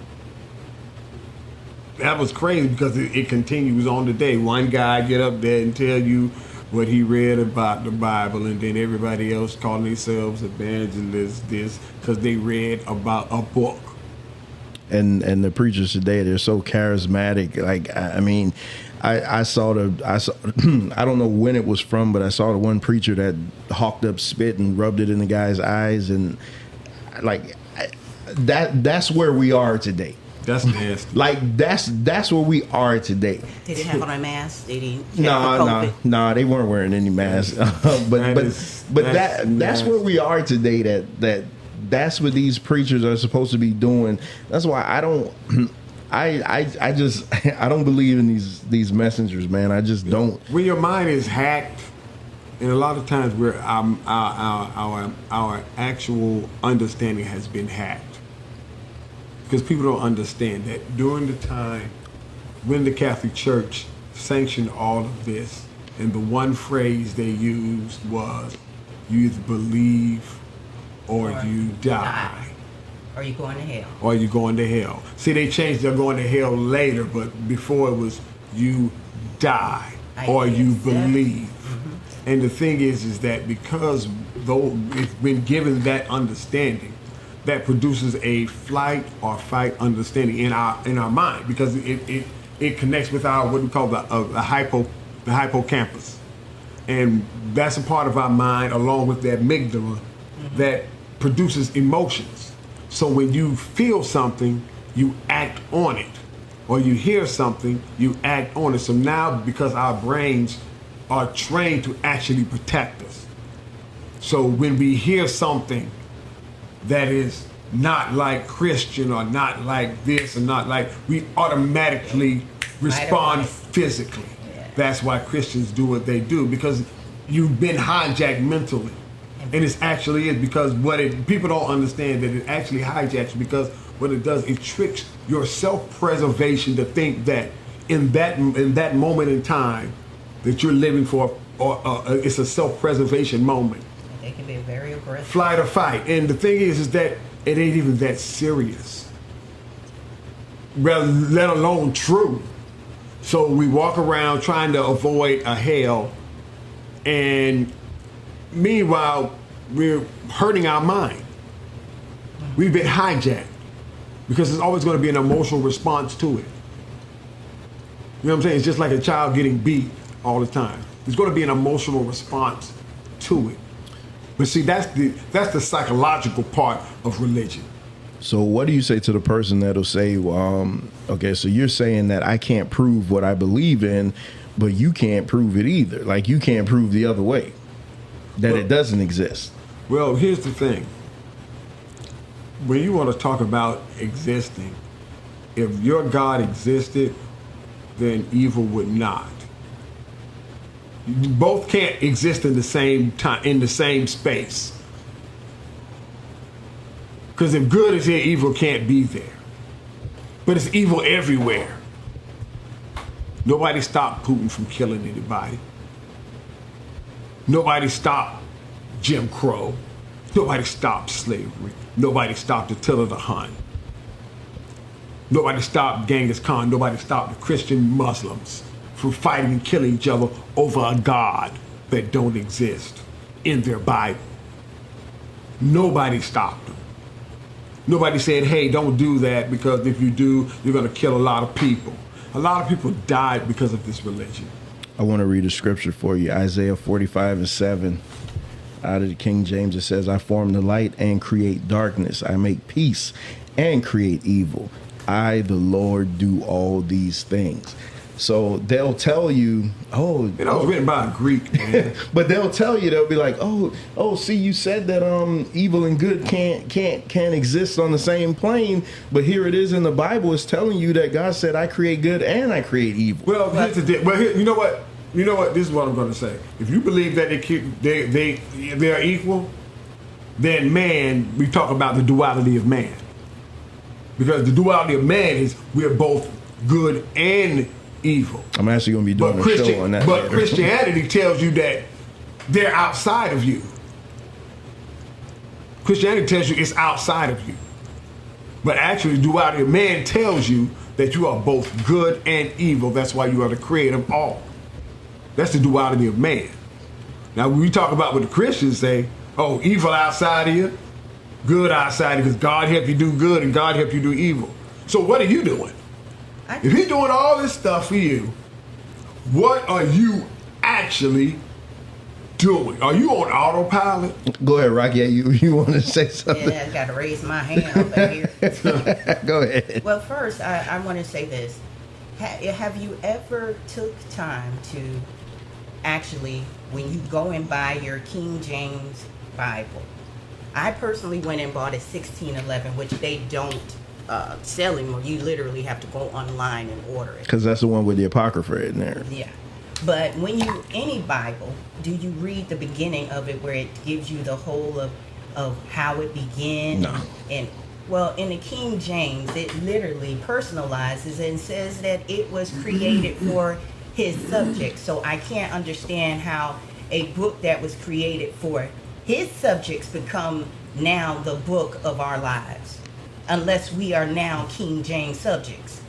that was crazy because it continues on today. One guy get up there and tell you what he read about the Bible, and then everybody else calling themselves evangelists because they read about a book. And the preachers today, they're so charismatic. Like, I mean, I saw I don't know when it was from, but I saw the one preacher that hawked up spit and rubbed it in the guy's eyes, and like that's where we are today. That's nasty. Like that's where we are today. Did it have on a mask? They didn't. No, they weren't wearing any masks. That's where we are today. That's what these preachers are supposed to be doing. That's why I don't believe in these messengers, man. I just don't. When your mind is hacked, and a lot of times where our actual understanding has been hacked, because people don't understand that during the time when the Catholic Church sanctioned all of this, and the one phrase they used was, "You either believe or you die. Or you going to hell. Or you going to hell." See, they changed their going to hell later, but before it was you die or you believe. Mm-hmm. And the thing is that because though it's been given that understanding, that produces a flight or fight understanding in our mind, because it connects with our what we call the hippocampus, and that's a part of our mind along with the amygdala that produces emotions. So when you feel something, you act on it, or you hear something, you act on it. So now, because our brains are trained to actually protect us, so when we hear something that is not like Christian or not like this or not like, we automatically respond physically. Yeah. That's why Christians do what they do, because you've been hijacked mentally. And it's actually is because people don't understand that it actually hijacks, because what it does, it tricks your self-preservation to think that in that moment in time that you're living for, or it's a self-preservation moment. They can be very aggressive. Flight or fight. And the thing is that it ain't even that serious, let alone true. So we walk around trying to avoid a hell, and meanwhile, we're hurting our mind. We've been hijacked because there's always going to be an emotional response to it. You know what I'm saying? It's just like a child getting beat all the time. There's going to be an emotional response to it. But see, that's the psychological part of religion. So what do you say to the person that'll say, okay, so you're saying that I can't prove what I believe in, but you can't prove it either. Like, you can't prove the other way, that it doesn't exist. Well, here's the thing. When you want to talk about existing, if your God existed, then evil would not. You both can't exist in the same time, in the same space. Because if good is here, evil can't be there. But it's evil everywhere. Nobody stopped Putin from killing anybody. Nobody stopped Jim Crow. Nobody stopped slavery. Nobody stopped Attila the Hun. Nobody stopped Genghis Khan. Nobody stopped the Christian Muslims from fighting and killing each other over a God that don't exist in their Bible. Nobody stopped them. Nobody said, hey, don't do that, because if you do, you're going to kill a lot of people. A lot of people died because of this religion. I want to read a scripture for you. Isaiah 45:7. Out of the King James, it says, I form the light and create darkness. I make peace and create evil. I, the Lord, do all these things. So they'll tell you, oh, it was written by a Greek, man. But they'll tell you, they'll be like, oh, see, you said that evil and good can't exist on the same plane, but here it is in the Bible. It's telling you that God said, I create good and I create evil. Well, you know what? You know what? This is what I'm going to say. If you believe that they are equal, then man, we talk about the duality of man, because the duality of man is we're both good and evil. I'm actually going to be doing a show on that. But later. Christianity tells you that they're outside of you. Christianity tells you it's outside of you. But actually, duality of man tells you that you are both good and evil. That's why you are the creator of all. That's the duality of man. Now, when we talk about what the Christians say, oh, evil outside of you, good outside of you, because God help you do good and God help you do evil. So what are you doing? If he's doing all this stuff for you, what are you actually doing? Are you on autopilot? Go ahead, Rocky. You want to say something? Yeah, I got to raise my hand over here. Go ahead. Well, first, I want to say this. Have you ever took time to actually, when you go and buy your King James Bible, I personally went and bought a 1611, which they don't sell anymore. You literally have to go online and order it. Because that's the one with the Apocrypha in there. Yeah. But when you, any Bible, do you read the beginning of it where it gives you the whole of how it began? No. And well, in the King James, it literally personalizes and says that it was created for his subjects. So I can't understand how a book that was created for his subjects become now the book of our lives, unless we are now King James subjects.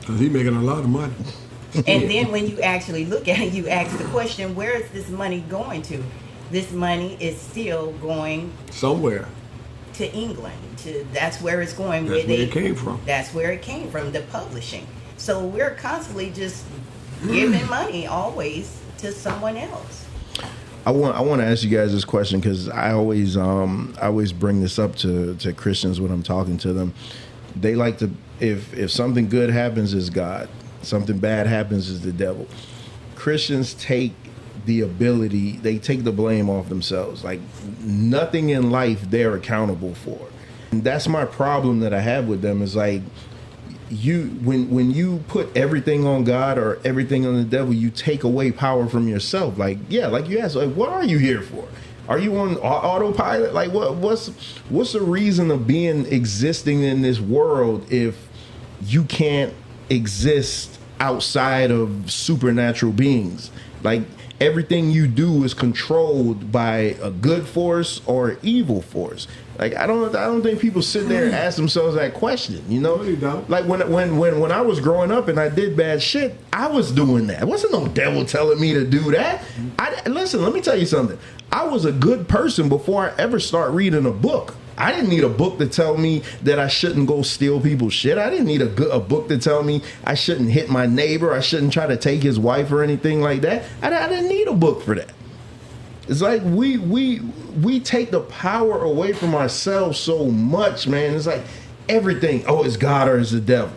Because he's making a lot of money. And then when you actually look at it, you ask the question, where is this money going to? This money is still going somewhere to England. That's where it's going. That's where it came from. That's where it came from, the publishing. So we're constantly just giving money always to someone else. I want to ask you guys this question, because I always bring this up to Christians when I'm talking to them. They like to, if something good happens, is God. Something bad happens, is the devil. Christians take the blame off themselves. Like, nothing in life they're accountable for. And that's my problem that I have with them, is like, when you put everything on God or everything on the devil, you take away power from yourself. Like, yeah, like you asked, like, what are you here for? Are you on autopilot? Like, what's the reason of existing in this world if you can't exist outside of supernatural beings? Like, everything you do is controlled by a good force or evil force. Like, I don't think people sit there and ask themselves that question, you know? Really don't. Like, when I was growing up and I did bad shit, I was doing that. It wasn't no devil telling me to do that. Listen, let me tell you something. I was a good person before I ever start reading a book. I didn't need a book to tell me that I shouldn't go steal people's shit. I didn't need a book to tell me I shouldn't hit my neighbor. I shouldn't try to take his wife or anything like that. I didn't need a book for that. It's like we take the power away from ourselves so much, man. It's like everything, oh, it's God or it's the devil.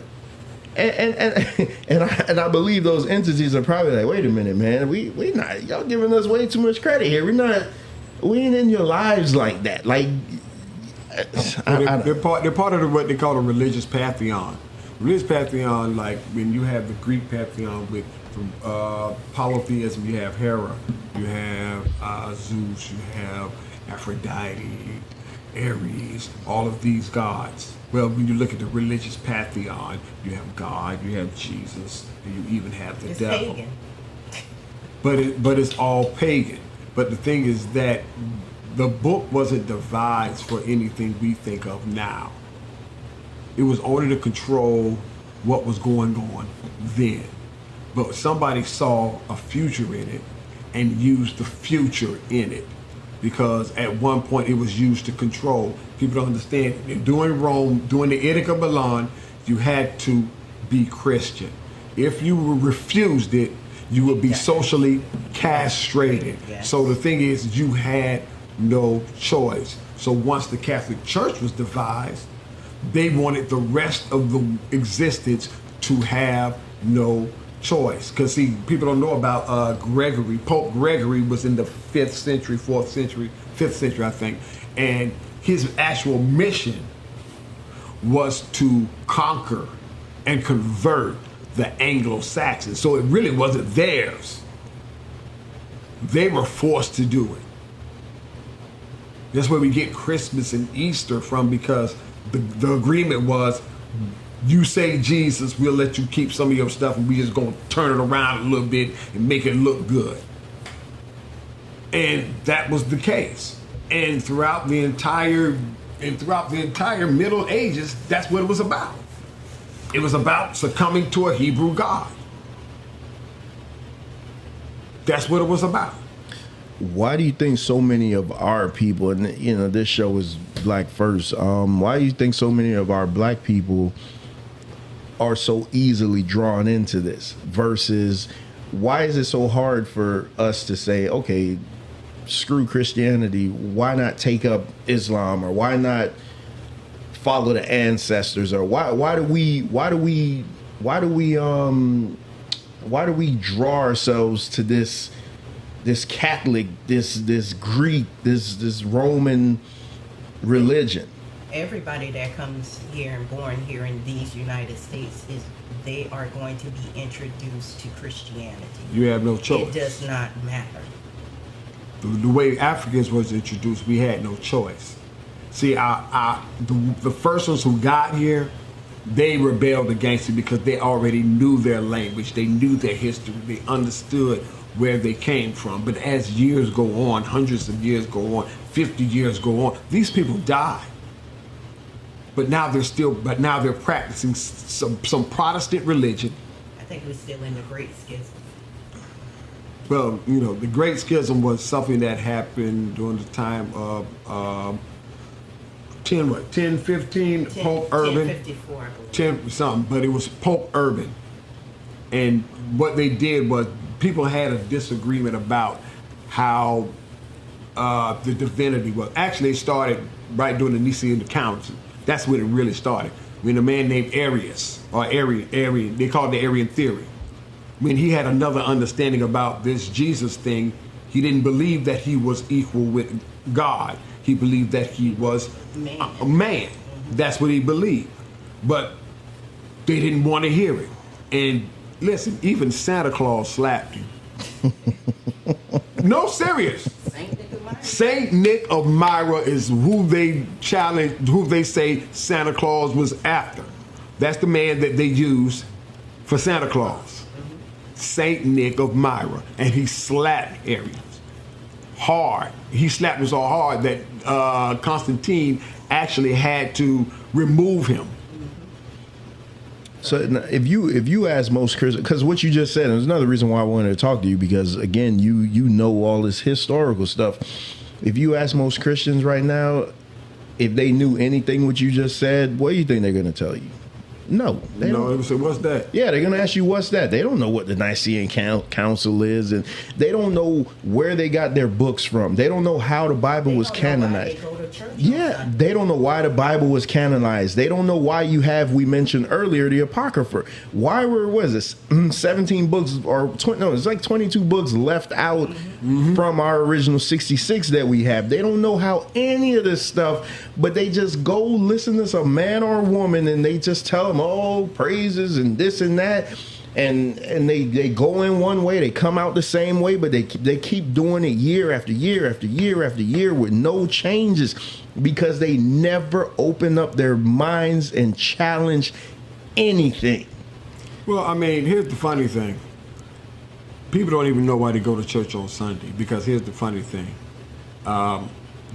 And I believe those entities are probably like, wait a minute, man, we not, y'all giving us way too much credit here. We ain't in your lives like that. Like, they're part of what they call a religious pantheon. Religious pantheon, like when you have the Greek pantheon with polytheism, you have Hera, you have Zeus, you have Aphrodite, Ares, all of these gods. Well, when you look at the religious pantheon, you have God, you have Jesus, and you even have the It's devil. pagan. But it's all pagan. But the thing is that the book wasn't devised for anything we think of now. It was only to control what was going on then. But somebody saw a future in it and used the future in it. Because at one point it was used to control. People don't understand. During Rome, during the Edict of Milan, you had to be Christian. If you refused it, you would be socially castrated. Yes. So the thing is, you had no choice. So once the Catholic Church was devised, they wanted the rest of the existence to have no choice. Because see, people don't know about Gregory. Pope Gregory was in the 5th century, 4th century, 5th century, I think. And his actual mission was to conquer and convert the Anglo-Saxons. So it really wasn't theirs. They were forced to do it. That's where we get Christmas and Easter from, because the agreement was, you say Jesus, we'll let you keep some of your stuff, and we just gonna turn it around a little bit and make it look good. And that was the case. And throughout the entire Middle Ages, that's what it was about. It was about succumbing to a Hebrew God. That's what it was about. Why do you think so many of our people, and this show is Black First, why do you think so many of our black people are so easily drawn into this, versus why is it so hard for us to say, okay, screw Christianity, why not take up Islam, or why not follow the ancestors, or why do we draw ourselves to this Catholic, this Greek, this Roman religion? Everybody that comes here and born here in these United States, they are going to be introduced to Christianity. You have no choice. It does not matter. The way Africans was introduced, we had no choice. See, the first ones who got here, they rebelled against it because they already knew their language, they knew their history, they understood where they came from. But as years go on, hundreds of years go on, 50 years go on, these people die. But now they're practicing some Protestant religion. I think we're still in the Great Schism. Well, the Great Schism was something that happened during the time of 1015, Pope Urban. 1054, I believe. 10 something, but it was Pope Urban. And what they did was, people had a disagreement about how the divinity was. Actually, it started right during the Nicene Council. That's when it really started. When a man named Arius, or Arian, they called it the Arian theory. When he had another understanding about this Jesus thing, he didn't believe that he was equal with God. He believed that he was a man. That's what he believed. But they didn't want to hear it. And listen, even Santa Claus slapped him. No, serious. Saint Nick of Myra is who they challenge, who they say Santa Claus was after. That's the man that they used for Santa Claus. Saint Nick of Myra. And he slapped Arius hard. He slapped him so hard that Constantine actually had to remove him. So if you ask most Christians, because what you just said, there's another reason why I wanted to talk to you, because again, you know all this historical stuff. If you ask most Christians right now, if they knew anything what you just said, what do you think they're going to tell you? No. They would say, what's that? Yeah, they're going to ask you, what's that? They don't know what the Nicene Council is, and they don't know where they got their books from. They don't know how the Bible was canonized. Yeah, they don't know why the Bible was canonized. They don't know why you have, we mentioned earlier, the Apocrypha. Why was this 17 books, or it's like 22 books left out from our original 66 that we have. They don't know how any of this stuff, but they just go listen to some man or woman and they just tell them, oh, praises and this and that. and they go in one way, they come out the same way, but they keep doing it year after year after year after year with no changes, because they never open up their minds and challenge anything. Well, I mean, here's the funny thing. People don't even know why they go to church on Sunday, because here's the funny thing.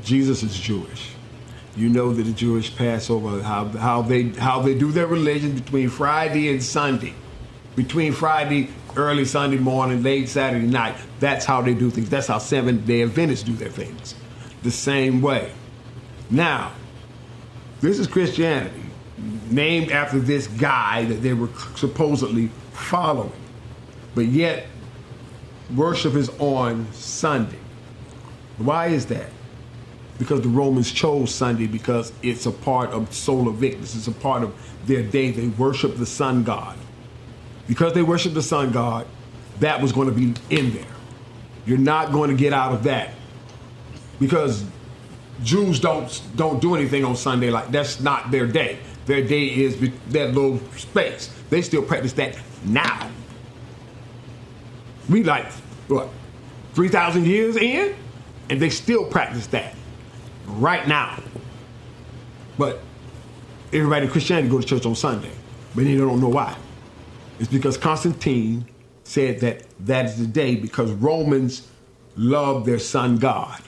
Jesus is Jewish. You know that the Jewish Passover, how they do their religion between Friday and Sunday. Between Friday, early Sunday morning, late Saturday night. That's how they do things. That's how Seventh-day Adventists do their things. The same way. Now, this is Christianity, named after this guy that they were supposedly following. But yet, worship is on Sunday. Why is that? Because the Romans chose Sunday, because it's a part of Solar Victus. It's a part of their day. They worship the sun god. Because they worship the sun god, that was going to be in there. You're not going to get out of that. Because Jews don't do anything on Sunday. Like, that's not their day. Their day is that little space. They still practice that now. We like, what, 3,000 years in? And they still practice that right now. But everybody in Christianity go to church on Sunday, but they don't know why. It's because Constantine said that that is the day, because Romans love their sun god,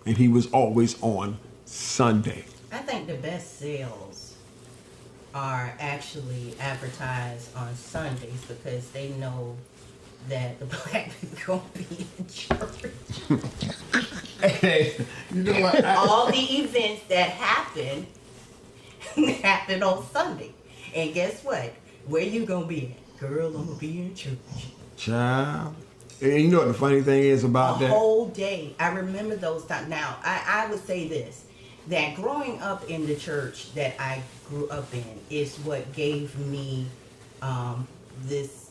and he was always on Sunday. I think the best sales are actually advertised on Sundays, because they know that the black people gonna be in church. Hey, you know what? All the events that happen on Sunday. And guess what? Where you gonna be at? Girl, I'm gonna be in church. Child. And you know what the funny thing is about The that? whole day. I remember those times. Now, I would say this, that growing up in the church that I grew up in is what gave me this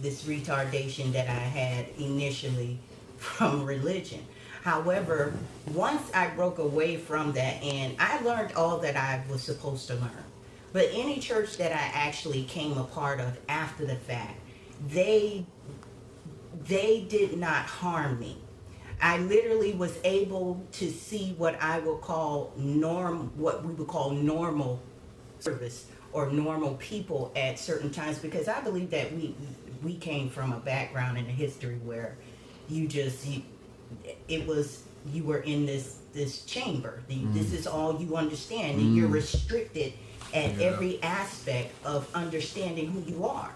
retardation that I had initially from religion. However, once I broke away from that, and I learned all that I was supposed to learn. But any church that I actually came a part of after the fact, they did not harm me. I literally was able to see what I would call what we would call normal service or normal people at certain times, because I believe that we came from a background in a history where you were in this chamber. This is all you understand, and you're restricted at every aspect of understanding who you are.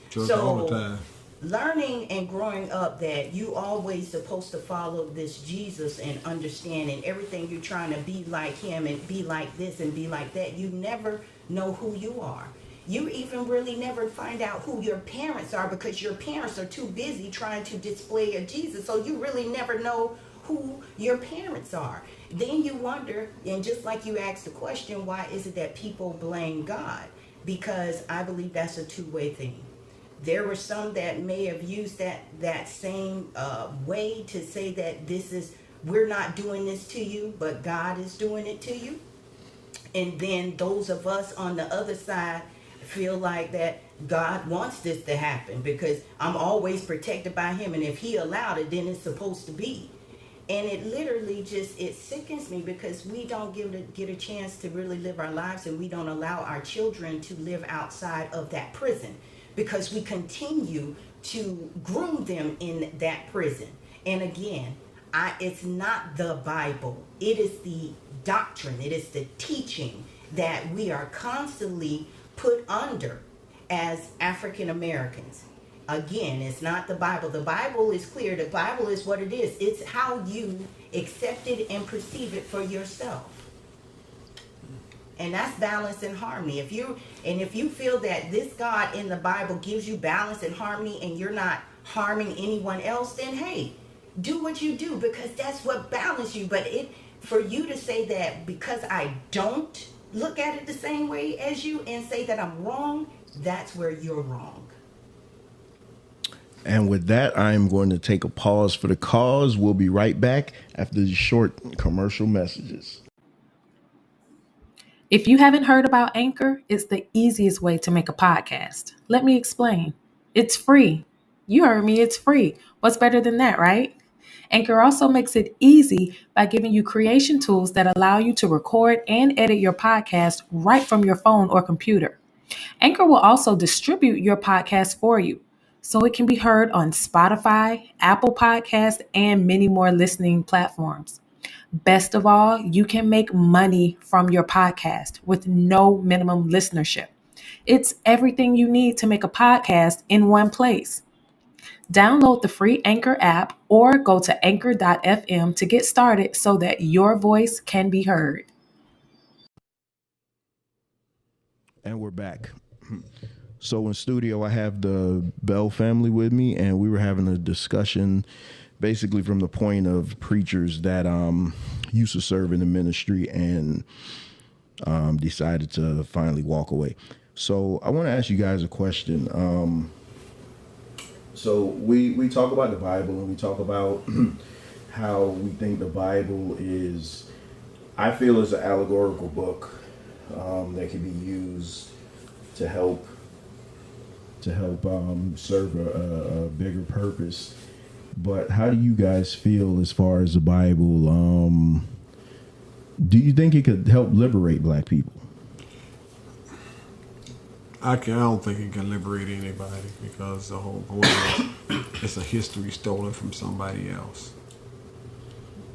Church all the time. Learning and growing up that you always supposed to follow this Jesus and understand, and everything you're trying to be like him and be like this and be like that, you never know who you are. You even really never find out who your parents are, because your parents are too busy trying to display a Jesus, so you really never know who your parents are. Then you wonder, and just like you asked the question, why is it that people blame God? Because I believe that's a two-way thing. There were some that may have used that same way to say that we're not doing this to you, but God is doing it to you. And then those of us on the other side feel like that God wants this to happen, because I'm always protected by him, and if he allowed it, then it's supposed to be. And it literally it sickens me, because we don't get a chance to really live our lives, and we don't allow our children to live outside of that prison, because we continue to groom them in that prison. And again, it's not the Bible. It is the doctrine. It is the teaching that we are constantly put under as African Americans. Again, it's not the Bible. The Bible is clear. The Bible is what it is. It's how you accept it and perceive it for yourself. And that's balance and harmony. If you feel that this God in the Bible gives you balance and harmony, and you're not harming anyone else, then hey, do what you do, because that's what balances you. But for you to say that because I don't look at it the same way as you and say that I'm wrong, that's where you're wrong. And with that, I'm going to take a pause for the cause. We'll be right back after these short commercial messages. If you haven't heard about Anchor, it's the easiest way to make a podcast. Let me explain. It's free. You heard me, it's free. What's better than that, right? Anchor also makes it easy by giving you creation tools that allow you to record and edit your podcast right from your phone or computer. Anchor will also distribute your podcast for you so it can be heard on Spotify, Apple Podcasts, and many more listening platforms. Best of all, you can make money from your podcast with no minimum listenership. It's everything you need to make a podcast in one place. Download the free Anchor app or go to anchor.fm to get started so that your voice can be heard. And we're back. So in studio, I have the Bell family with me, and we were having a discussion basically from the point of preachers that used to serve in the ministry and decided to finally walk away. So I want to ask you guys a question. So we talk about the Bible, and we talk about how we think the Bible is, I feel, is an allegorical book that can be used to help serve a bigger purpose. But how do you guys feel as far as the Bible? Do you think it could help liberate black people? I don't think it can liberate anybody, because the whole point is it's a history stolen from somebody else.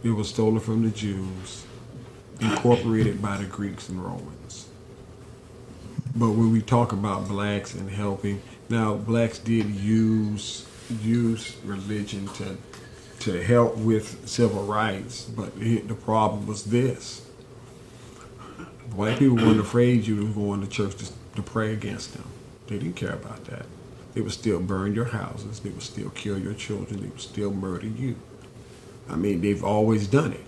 It was stolen from the Jews, incorporated by the Greeks and Romans. But when we talk about blacks and helping, now blacks did use religion to help with civil rights, but the problem was this: white people weren't afraid you were going to church to pray against them. They didn't care about that. They would still burn your houses. They would still kill your children. They would still murder you. I mean, they've always done it.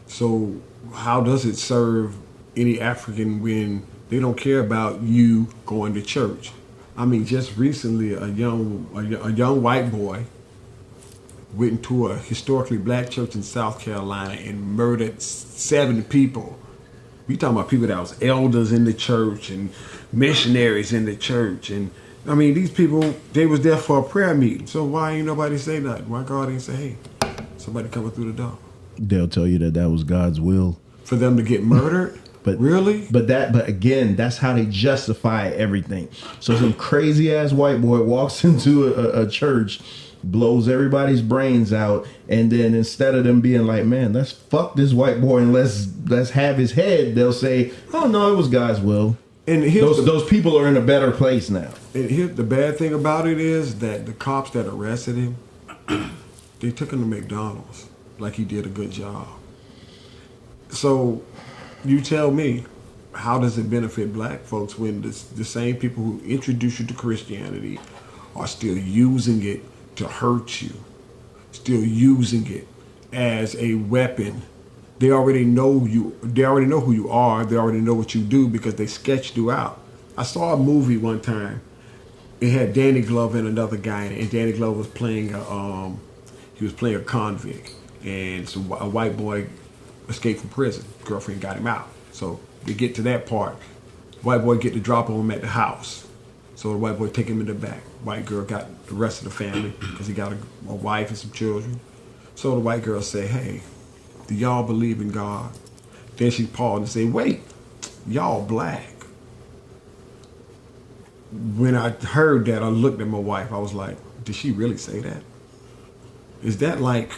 So how does it serve any African when they don't care about you going to church? I mean, just recently, a young white boy went into a historically black church in South Carolina and murdered 7 people. We talking about people that was elders in the church and missionaries in the church, and I mean, these people, they was there for a prayer meeting. So why ain't nobody say nothing? Why God ain't say, hey, somebody coming through the door? They'll tell you that was God's will For them to get murdered? But really? But again, that's how they justify everything. So some crazy ass white boy walks into a church, blows everybody's brains out, and then instead of them being like, man, let's fuck this white boy and let's have his head, they'll say, oh no, it was God's will. And those people are in a better place now. And here, the bad thing about it is that the cops that arrested him, they took him to McDonald's like he did a good job. So you tell me, how does it benefit black folks when the same people who introduced you to Christianity are still using it to hurt you, still using it as a weapon? They already know you. They already know who you are. They already know what you do because they sketched you out. I saw a movie one time. It had Danny Glover and another guy in it, and Danny Glover was playing a convict, and so a white boy escaped from prison. Girlfriend got him out. So they get to that part. White boy get to drop him at the house. So the white boy take him in the back. White girl got the rest of the family because he got a wife and some children. So the white girl say, hey, do y'all believe in God? Then she paused and say, wait, y'all black. When I heard that, I looked at my wife. I was like, did she really say that? Is that like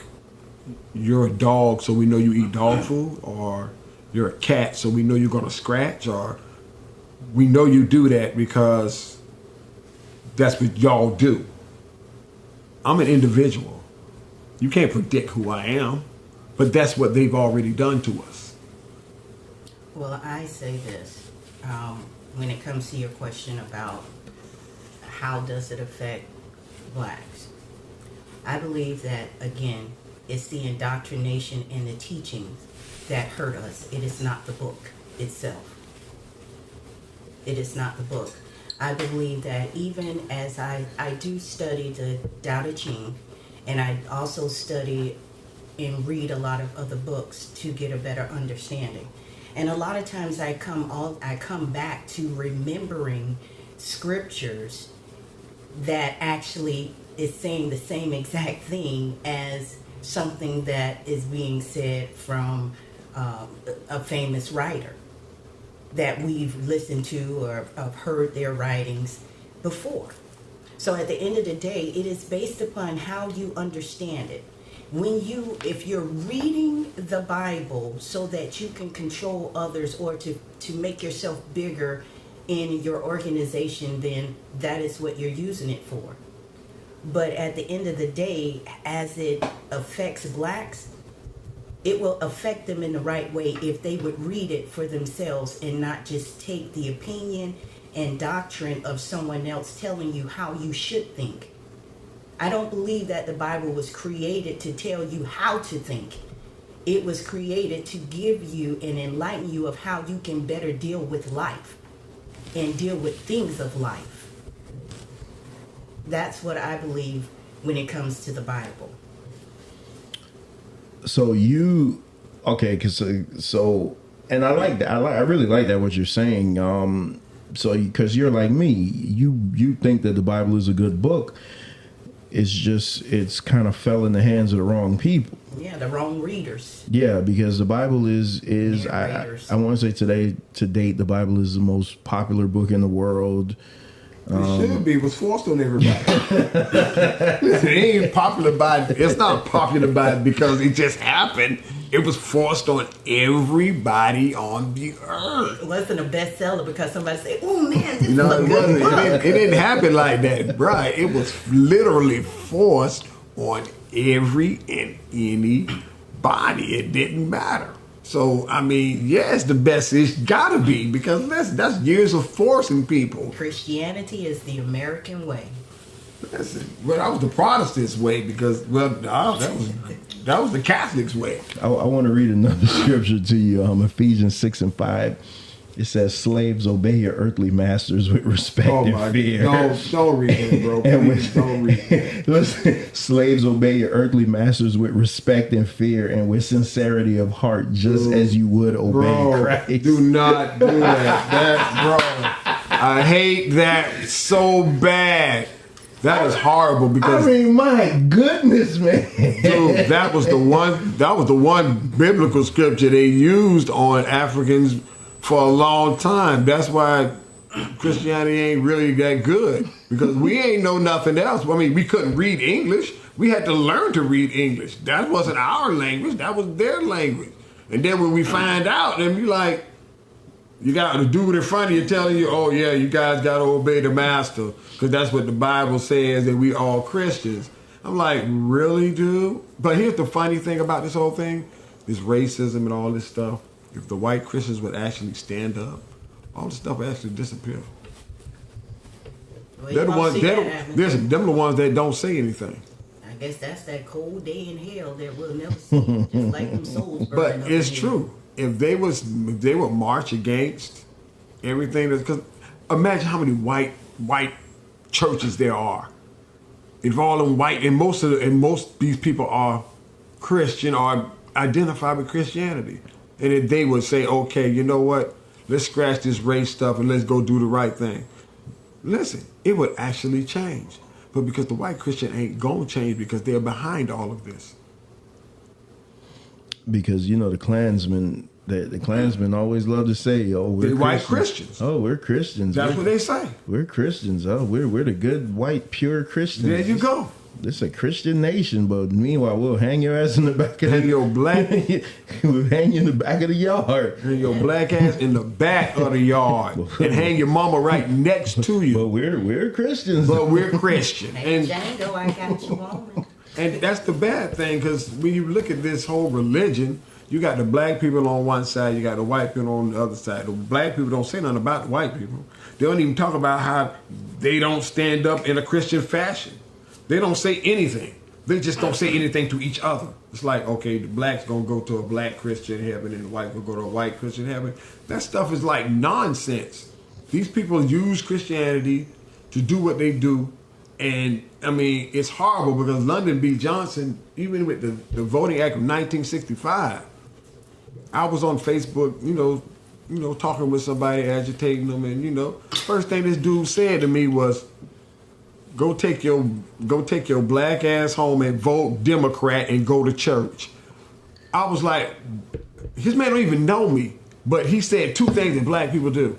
you're a dog so we know you eat dog food? Or you're a cat so we know you're going to scratch? Or we know you do that because that's what y'all do? I'm an individual. You can't predict who I am, but that's what they've already done to us. Well, I say this, when it comes to your question about how does it affect blacks, I believe that, again, it's the indoctrination and the teachings that hurt us. It is not the book itself. It is not the book. I believe that even as I do study the Tao Te Ching, and I also study and read a lot of other books to get a better understanding. And a lot of times I come back to remembering scriptures that actually is saying the same exact thing as something that is being said from a famous writer that we've listened to or have heard their writings before. So at the end of the day, it is based upon how you understand it. If you're reading the Bible so that you can control others or to make yourself bigger in your organization, then that is what you're using it for. But at the end of the day, as it affects blacks, it will affect them in the right way if they would read it for themselves and not just take the opinion and doctrine of someone else telling you how you should think. I don't believe that the Bible was created to tell you how to think. It was created to give you and enlighten you of how you can better deal with life and deal with things of life. That's what I believe when it comes to the Bible. So and I like that. I really like that what you're saying. So because you're like me, you think that the Bible is a good book. It's kind of fell in the hands of the wrong people. Yeah, the wrong readers. Yeah, because the Bible is I want to say to date, the Bible is the most popular book in the world. It should be. It was forced on everybody. Listen, it's not popular by because it just happened. It was forced on everybody on the earth. It wasn't a bestseller because somebody said, "Oh man, this is a It good book." wasn't. It didn't happen like that, right? It was literally forced on every and anybody. It didn't matter. So, I mean, yes, the best it's got to be because that's years of forcing people. Christianity is the American way. Listen, well, that was the Protestants' way because, that was the Catholics' way. I want to read another scripture to you. Ephesians 6:5. It says, "Slaves, obey your earthly masters with respect and fear." Don't read that, bro. Please don't read that. Listen, slaves, obey your earthly masters with respect and fear and with sincerity of heart, just as you would obey Christ. Do not do that. I hate that so bad. That is horrible because my goodness, man. Dude, that was the one biblical scripture they used on Africans for a long time. That's why Christianity ain't really that good because we ain't know nothing else. I mean, we couldn't read English. We had to learn to read English. That wasn't our language. That was their language. And then when we find out, then you like, you got a dude in front of you telling you, "Oh yeah, you guys got to obey the master because that's what the Bible says and we all Christians." I'm like, really, dude? But here's the funny thing about this whole thing, this racism and all this stuff. If the white Christians would actually stand up, all this stuff would actually disappear. Well, They're the ones that don't say anything. I guess that's that cold day in hell that we'll never see, just like them souls burning. But it's true. If they would march against everything, because imagine how many white churches there are. If all them white and most these people are Christian or identify with Christianity. And if they would say, okay, you know what? Let's scratch this race stuff and let's go do the right thing. Listen, it would actually change. But because the white Christian ain't gonna change because they're behind all of this. Because, the Klansmen, the Klansmen always love to say, "Oh, we're white Christians. Oh, we're Christians. That's what they say. We're Christians. Oh, we're the good, white, pure Christians." There you go. This is a Christian nation, but meanwhile, we'll hang your ass in the back of your black. We'll hang you in the back of the yard. Hang your black ass in the back of the yard, and hang your mama right next to you. But we're Christians. But we're Christian. Hey, Django, I got you on. And that's the bad thing, because when you look at this whole religion, you got the black people on one side, you got the white people on the other side. The black people don't say nothing about the white people. They don't even talk about how they don't stand up in a Christian fashion. They don't say anything. They just don't say anything to each other. It's like, okay, the black's gonna go to a black Christian heaven and the white will go to a white Christian heaven. That stuff is like nonsense. These people use Christianity to do what they do. And I mean, it's horrible because Lyndon B. Johnson, even with the Voting Act of 1965, I was on Facebook, talking with somebody, agitating them, and first thing this dude said to me was, go take your black ass home and vote Democrat and go to church. I was like, his man don't even know me, but he said two things that black people do: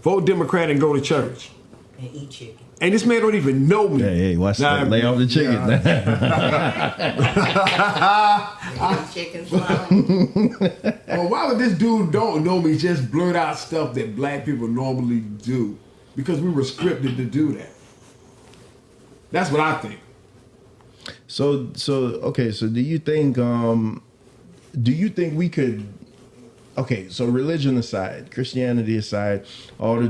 vote Democrat and go to church. And eat chicken. And this man don't even know me. Hey, watch that. Lay off the chicken. Chicken fly. Well, why would this dude don't know me just blurt out stuff that black people normally do? Because we were scripted to do that. That's what I think. So okay. So do you think we could? Okay, so religion aside, Christianity aside, all the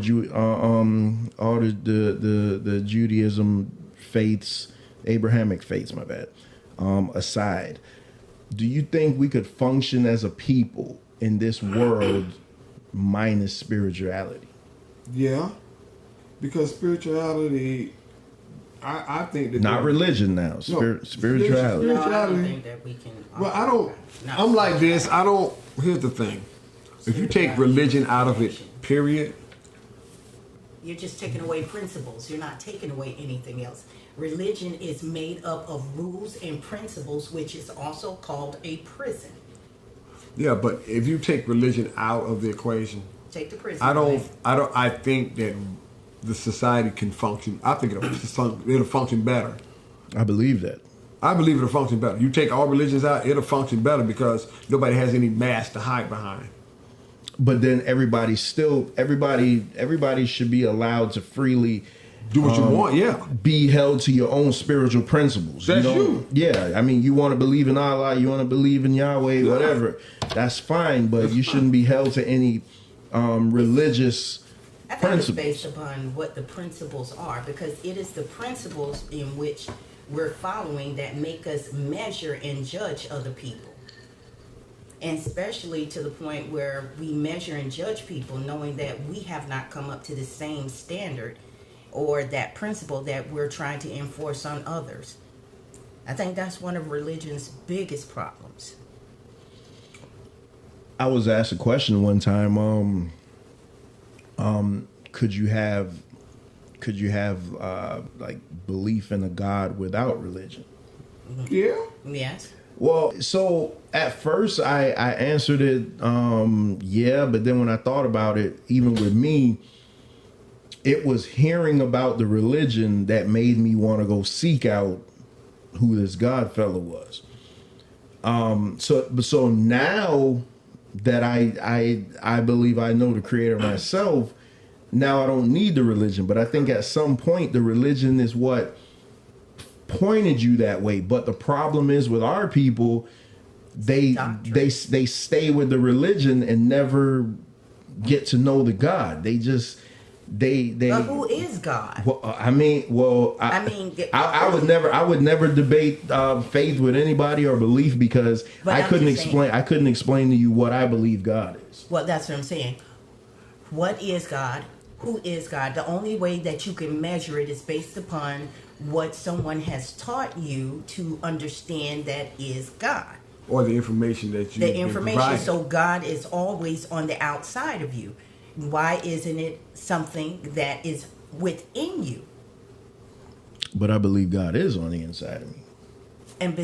Judaism faiths, Abrahamic faiths, my bad, aside, do you think we could function as a people in this world minus spirituality? Yeah, because spirituality, I think that not religion now, spirituality. No, I don't think that we can. Well, I don't. I'm like this. I don't. Here's the thing. If you take religion out of it, period, you're just taking away principles. You're not taking away anything else. Religion is made up of rules and principles, which is also called a prison. Yeah, but if you take religion out of the equation, Take the prison. I think that the society can function. I think it'll function better. I believe that. I believe it'll function better. You take all religions out, it'll function better because nobody has any mask to hide behind. But then everybody should be allowed to freely do what you want. Yeah, be held to your own spiritual principles. That's you. Yeah, I mean, you want to believe in Allah, you want to believe in Yahweh, whatever. That's fine, but you shouldn't be held to any religious I think principles. it's based upon what the principles are, because it is the principles in which we're following that make us measure and judge other people. And especially to the point where we measure and judge people knowing that we have not come up to the same standard or that principle that we're trying to enforce on others. I think that's one of religion's biggest problems. I was asked a question one time, could you have like belief in a God without religion? Yeah. Yes. Well, so at first I answered it, yeah, but then when I thought about it, even with me, it was hearing about the religion that made me want to go seek out who this God fella was. So now that I believe I know the Creator myself, now I don't need the religion. But I think at some point the religion is what pointed you that way. But the problem is with our people, they stay with the religion and never get to know the God. They just But who is God? Well, I would never debate faith with anybody or belief because I couldn't explain to you what I believe God is. Well, that's what I'm saying. What is God? Who is God? The only way that you can measure it is based upon what someone has taught you to understand that is God. Or the information that you The information. So God is always on the outside of you. Why isn't it something that is within you? But I believe God is on the inside of me. And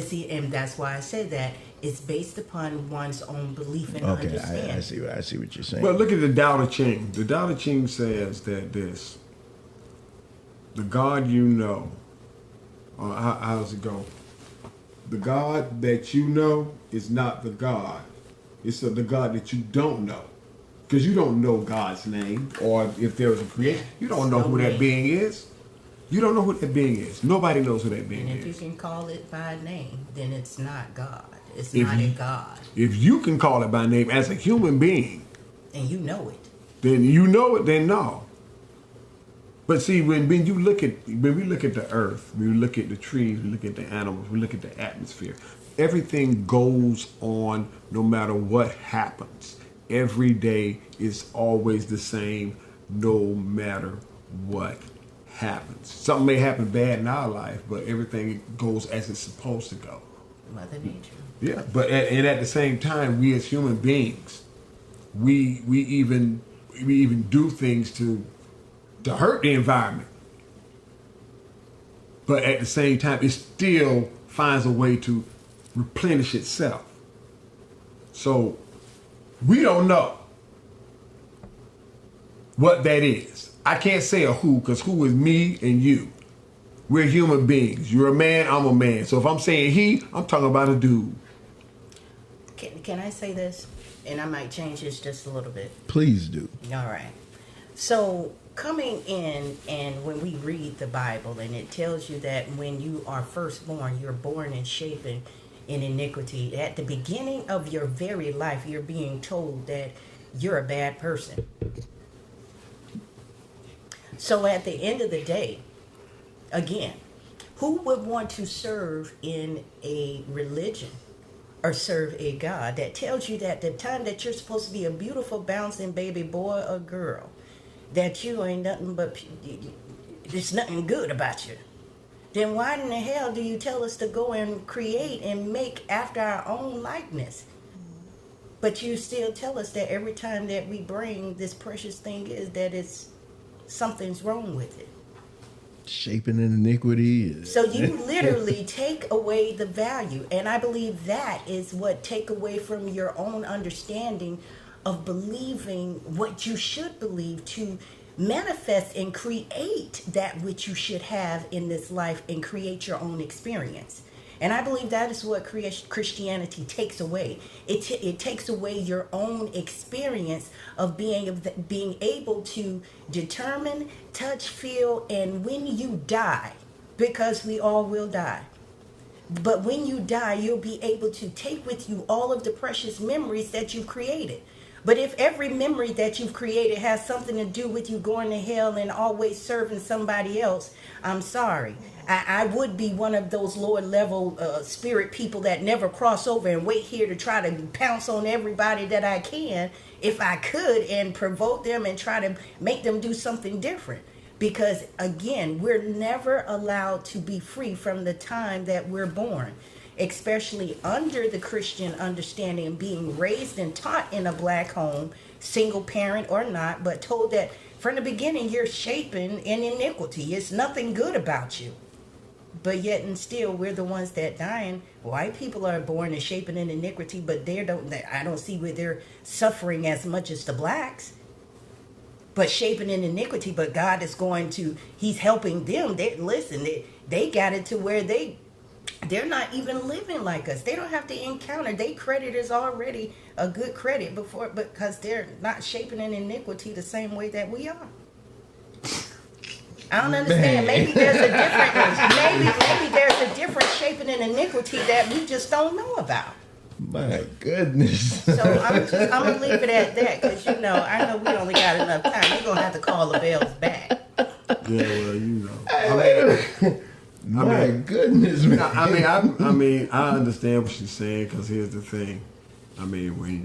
that's why I said that it's based upon one's own belief and understanding. I see what you're saying. Well, look at the Tao Te Ching. The Tao Te Ching says that the God you know, how does it go? The God that you know is not the God. It's the God that you don't know. Because you don't know God's name, or if there was a creation, you don't know who that being is. You don't know who that being is. Nobody knows who that being is. And if you can call it by name, then it's not God. It's not a God. If you can call it by name as a human being, and you know it, then you know it. Then no. But see, when we look at the earth, we look at the trees, we look at the animals, we look at the atmosphere. Everything goes on no matter what happens. Every day is always the same, no matter what happens. Something may happen bad in our life, but everything goes as it's supposed to go. Mother Nature. Yeah, but at the same time, we as human beings, we even do things to hurt the environment. But at the same time, it still finds a way to replenish itself. So we don't know what that is. I can't say a who, because who is me and you. We're human beings. You're a man, I'm a man. So if I'm saying he, I'm talking about a dude. Can I say this? And I might change this just a little bit. Please do. All right. So coming in, and when we read the Bible, and it tells you that when you are first born, you're born and shapen in iniquity. At the beginning of your very life, you're being told that you're a bad person. So at the end of the day, again, who would want to serve in a religion or serve a God that tells you that the time that you're supposed to be a beautiful bouncing baby boy or girl, that you ain't nothing but, there's nothing good about you? Then why in the hell do you tell us to go and create and make after our own likeness? But you still tell us that every time that we bring this precious thing is that it's something's wrong with it. Shaping in iniquity is... So you literally take away the value. And I believe that is what take away from your own understanding of believing what you should believe to manifest and create that which you should have in this life and create your own experience. And I believe that is what Christianity takes away. It takes away your own experience of being able to determine, touch, feel, and when you die, because we all will die. But when you die, you'll be able to take with you all of the precious memories that you've created. But if every memory that you've created has something to do with you going to hell and always serving somebody else, I'm sorry. I would be one of those lower level spirit people that never cross over and wait here to try to pounce on everybody that I can, if I could, and provoke them and try to make them do something different. Because again, we're never allowed to be free from the time that we're born, especially under the Christian understanding, being raised and taught in a black home, single parent or not, but told that from the beginning you're shapen in iniquity. It's nothing good about you. But yet and still, we're the ones that dying. White people are born and shapen in iniquity, but I don't see where they're suffering as much as the blacks. But shaping in iniquity, but God is he's helping them. They got it to where they're not even living like us. They don't have to encounter. Their credit is already a good credit because they're not shaping in iniquity the same way that we are. I don't understand. Maybe there's a different shaping in iniquity that we just don't know about. My goodness. So I'm gonna leave it at that, because I know we only got enough time. You're gonna have to call the bells back. Yeah, well, My goodness, man. I understand what she's saying, because here's the thing.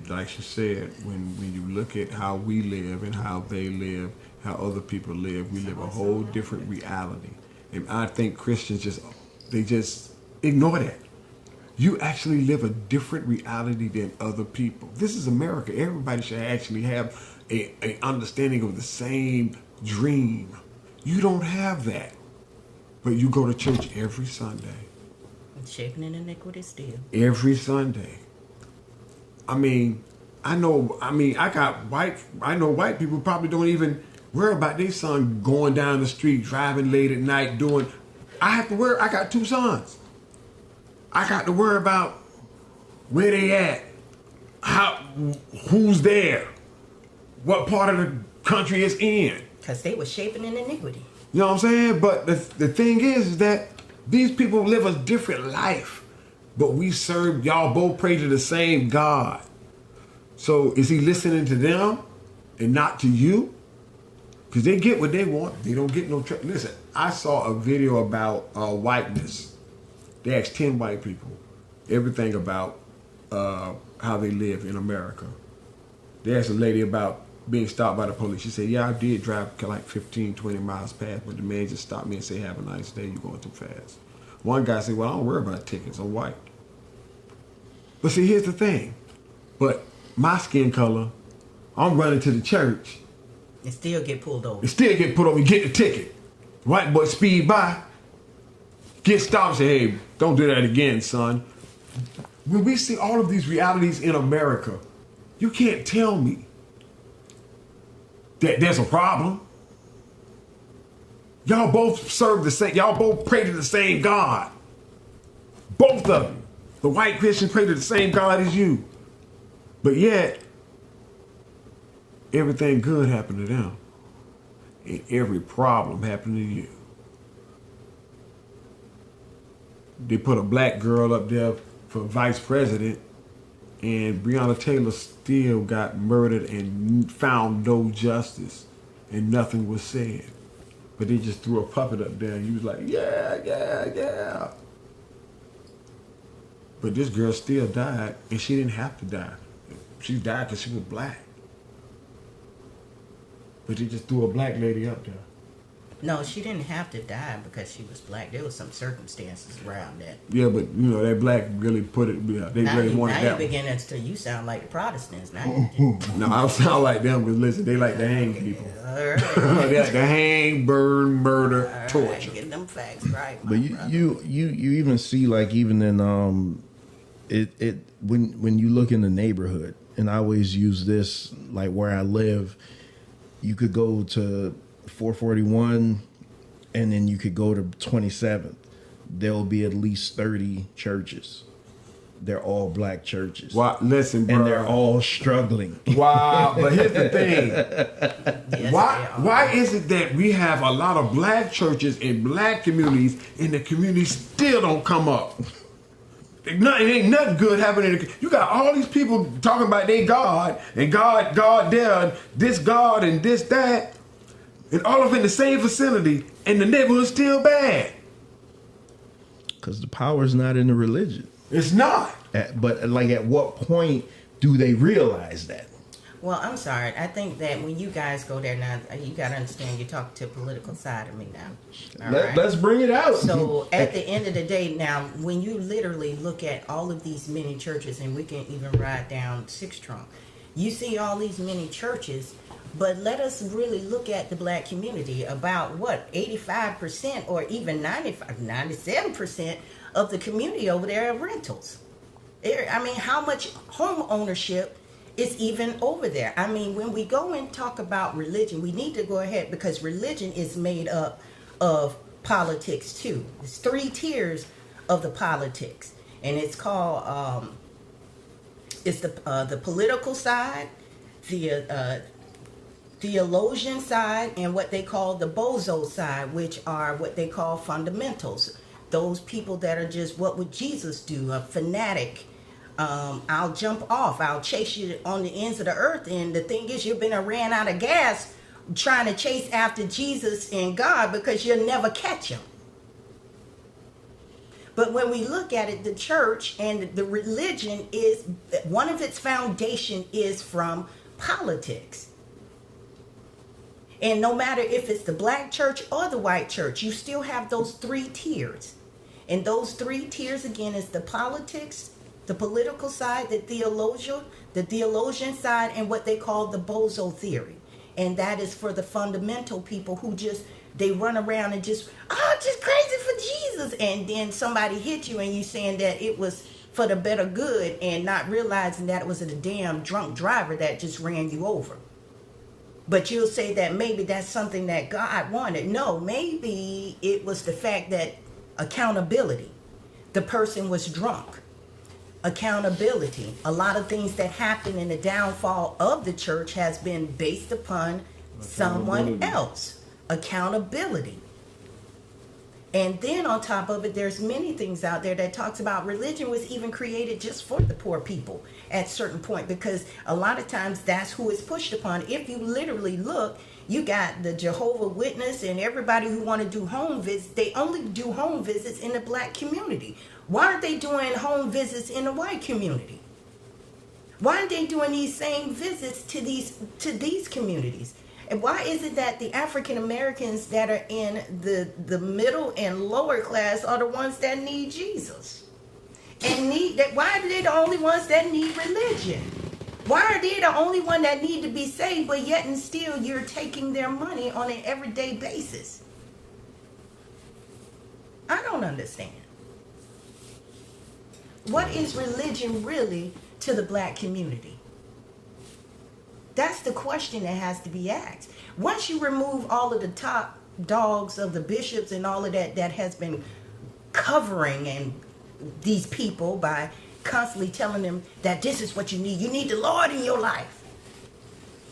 Like she said, when you look at how we live and how they live, how other people live, we live a whole different reality. And I think Christians just ignore that. You actually live a different reality than other people. This is America. Everybody should actually have a understanding of the same dream. You don't have that. But you go to church every Sunday. Shaping in iniquity still. Every Sunday. I know white people probably don't even worry about their son going down the street, driving late at night, I got 2 sons. I got to worry about where they at, who's there, what part of the country is in. Because they were shaping in iniquity. You know what I'm saying? But the thing is that these people live a different life. But we serve, y'all both pray to the same God. So is he listening to them and not to you? Because they get what they want. They don't get no trouble. Listen, I saw a video about whiteness. They asked 10 white people everything about how they live in America. They asked a lady about being stopped by the police. She said, yeah, I did drive like 15, 20 miles past, but the man just stopped me and said, have a nice day, you're going too fast. One guy said, well, I don't worry about tickets, I'm white. But see, here's the thing. But my skin color, I'm running to the church. And still get pulled over. And still get pulled over and get the ticket. White boy speed by. get stopped and say, hey, don't do that again, son. When we see all of these realities in America, you can't tell me that there's a problem. Y'all both serve the same, y'all both pray to the same God. Both of you. The white Christians pray to the same God as you. But yet, everything good happened to them. And every problem happened to you. They put a black girl up there for vice president, and Breonna Taylor still got murdered and found no justice, and nothing was said. But they just threw a puppet up there, and you was like, yeah. But this girl still died, and she didn't have to die. She died because she was black. But they just threw a black lady up there. No, she didn't have to die because she was black. There was some circumstances around that. Yeah, but you know that black really put it. Yeah, they Now, really wanted now that. you're beginning to. You sound like the Protestants now. No, I don't sound like them because listen, they like to hang people. All right. They like to hang, burn, murder, All right, torture. get them facts right. But you even see, like, even in when you look in the neighborhood, and I always use this, like where I live, you could go to 441 and then you could go to 27th. There'll be at least 30 churches. They're all black churches. Wow, listen, bro. And they're all struggling. Wow, but here's the thing. Yes, Why is it that we have a lot of black churches in black communities and the communities still don't come up? It ain't nothing good happening. You got all these people talking about they God and God there, and this God and this that, and all of it in the same vicinity, and the neighborhood's still bad. Because the power's not in the religion. It's not. But like, at what point do they realize that? Well, I'm sorry. I think that when you guys go there now, you got to understand you're talking to a political side of me now. All right? Let's bring it out. So at the end of the day, now, when you literally look at all of these many churches, and we can even ride down Six Trunk, you see all these many churches, but let us really look at the black community. About what, 85% or even 97% of the community over there are rentals. I mean, how much home ownership is even over there? I mean, when we go and talk about religion, we need to go ahead, because religion is made up of politics too. There's 3 tiers of the politics, and it's called it's the political side, the theologian side, and what they call the bozo side, which are what they call fundamentals. Those people that are just, what would Jesus do? A fanatic. I'll jump off. I'll chase you on the ends of the earth. And the thing is, you've been ran out of gas trying to chase after Jesus and God, because you'll never catch him. But when we look at it, the church and the religion is, one of its foundation is from politics. And no matter if it's the black church or the white church, you still have those 3 tiers. And those 3 tiers, again, is the politics, the political side, the theologian side, and what they call the bozo theory. And that is for the fundamental people who just, they run around and just crazy for Jesus. And then somebody hit you and you saying that it was for the better good, and not realizing that it was a damn drunk driver that just ran you over. But you'll say that maybe that's something that God wanted. No, maybe it was the fact that accountability. The person was drunk. Accountability. A lot of things that happen in the downfall of the church has been based upon someone else. Accountability. And then on top of it, there's many things out there that talks about religion was even created just for the poor people at a certain point, because a lot of times that's who is pushed upon. If you literally look, you got the Jehovah Witness and everybody who want to do home visits. They only do home visits in the black community. Why aren't they doing home visits in the white community? Why aren't they doing these same visits to these communities? And why is it that the African Americans that are in the middle and lower class are the ones that need Jesus? And why are they the only ones that need religion? Why are they the only one that need to be saved, but yet and still you're taking their money on an everyday basis? I don't understand. What is religion really to the black community? That's the question that has to be asked. Once you remove all of the top dogs of the bishops and all of that has been covering and these people by constantly telling them that this is what you need. You need the Lord in your life.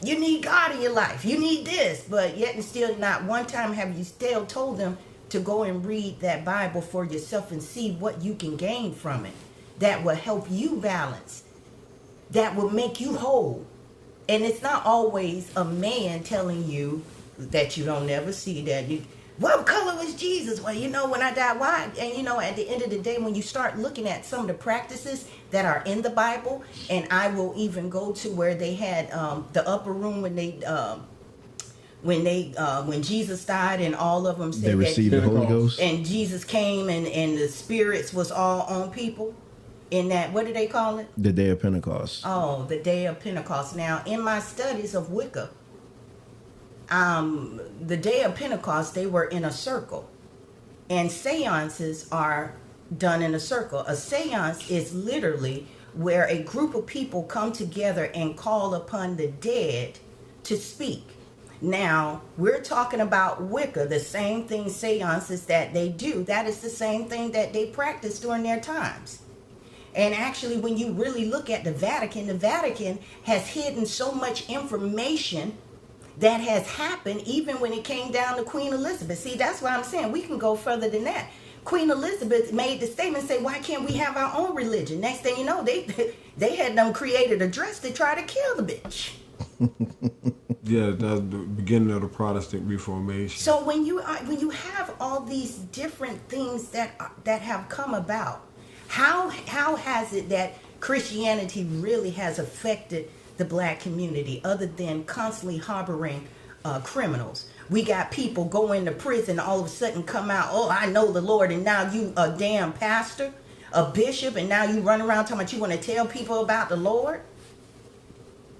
You need God in your life. You need this. But yet and still not one time have you still told them to go and read that Bible for yourself and see what you can gain from it. That will help you balance. That will make you whole. And it's not always a man telling you that you don't never see that. What color was Jesus? Well, when I died, why? And at the end of the day, when you start looking at some of the practices that are in the Bible, and I will even go to where they had the upper room when Jesus died, and all of them said They received the Holy Ghost. And Jesus came and the spirits was all on people. In that, what do they call it? The day of Pentecost. Oh, the day of Pentecost. Now, in my studies of Wicca, the day of Pentecost, they were in a circle. And seances are done in a circle. A seance is literally where a group of people come together and call upon the dead to speak. Now, we're talking about Wicca, the same thing seances that they do. That is the same thing that they practice during their times. And actually, when you really look at the Vatican has hidden so much information that has happened even when it came down to Queen Elizabeth. See, that's why I'm saying we can go further than that. Queen Elizabeth made the statement, say, why can't we have our own religion? Next thing you know, they had them created a dress to try to kill the bitch. Yeah, that's the beginning of the Protestant Reformation. So when you have all these different things that have come about, how has it that Christianity really has affected the black community other than constantly harboring criminals? We got people go into prison, all of a sudden come out, oh, I know the Lord, and now you a damn pastor, a bishop, and now you run around talking about you want to tell people about the Lord?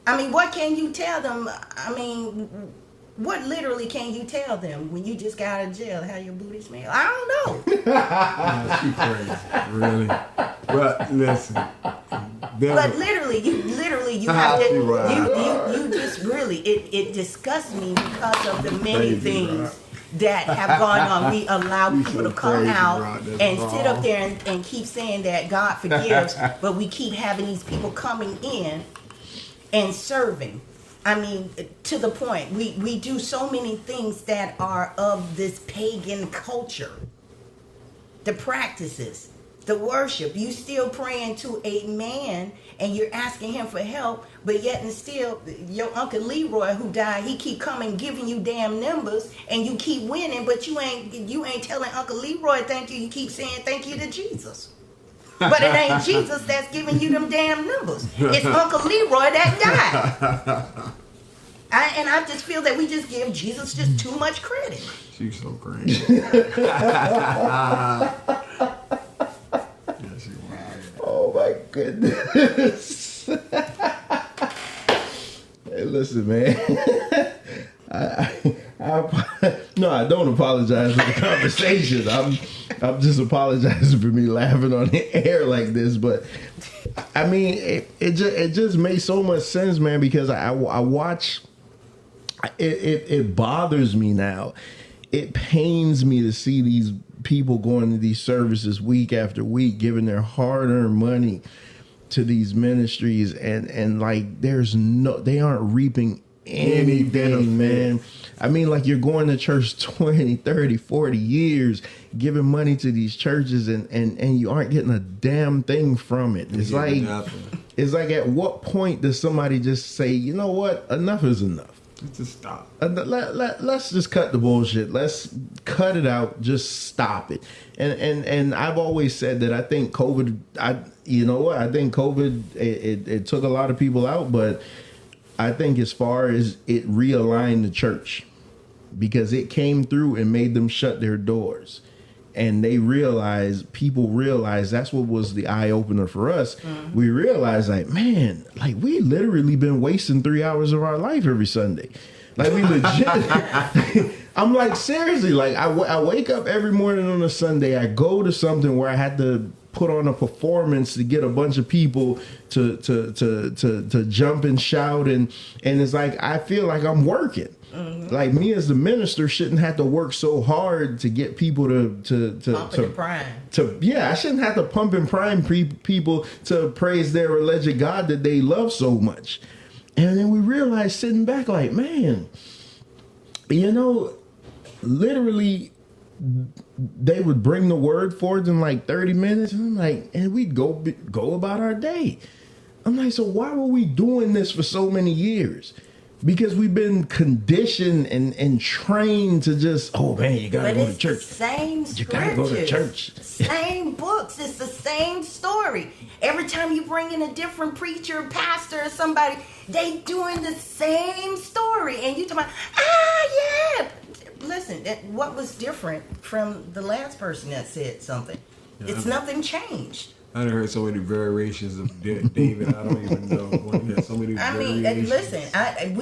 I mean, what can you tell them? I mean, what literally can you tell them when you just got out of jail? How your booty smell? I don't know. Yeah, she crazy, really. But listen, but literally, you have to, you just really, it disgusts me because of the many things that have gone on. We allow people to come out and sit up there and keep saying that God forgives, but we keep having these people coming in and serving. I mean, to the point, we do so many things that are of this pagan culture. The practices, the worship, you still praying to a man and you're asking him for help, but yet and still, your Uncle Leroy who died, he keep coming giving you damn numbers and you keep winning, but you ain't telling Uncle Leroy thank you. You keep saying thank you to Jesus. But it ain't Jesus that's giving you them damn numbers. It's Uncle Leroy that died. And I just feel that we just give Jesus just too much credit. She's so crazy. Oh my goodness. Hey, listen, man. No, I don't apologize for the conversation. I'm just apologizing for me laughing on the air like this. But I mean, it just made so much sense, man, because I watch. It bothers me now. It pains me to see these people going to these services week after week, giving their hard-earned money to these ministries, and like they aren't reaping anything, man. I mean, like, you're going to church 20, 30, 40 years, giving money to these churches, and you aren't getting a damn thing from it. It's like at what point does somebody just say, you know what, enough is enough? Just stop. Let's just cut the bullshit. Let's cut it out. Just stop it. And I've always said that I think COVID, I think COVID, it took a lot of people out, but I think as far as it realigned the church, because it came through and made them shut their doors. And people realized that's what was the eye opener for us. Mm-hmm. We realized, like, man, like, we literally been wasting 3 hours of our life every Sunday. Like, we legit, I'm like, seriously, like I wake up every morning on a Sunday. I go to something where I had to put on a performance to get a bunch of people to jump and shout, and it's like I feel like I'm working. Mm-hmm. Like me as the minister shouldn't have to work so hard to get people to prime. I shouldn't have to pump and prime people to praise their alleged God that they love so much. And then we realized sitting back like, man, literally they would bring the word forth in like 30 minutes, and I'm like, and we'd go about our day. I'm like, so why were we doing this for so many years? Because we've been conditioned and trained to just, oh man, you gotta go to church. It's the same scriptures. You gotta go to church. Same books. It's the same story. Every time you bring in a different preacher, pastor, or somebody, they doing the same story. And you talk about, yeah. Listen, what was different from the last person that said something? Yeah, nothing changed. I done heard so many variations of David. I don't even know. So many variations. Listen, I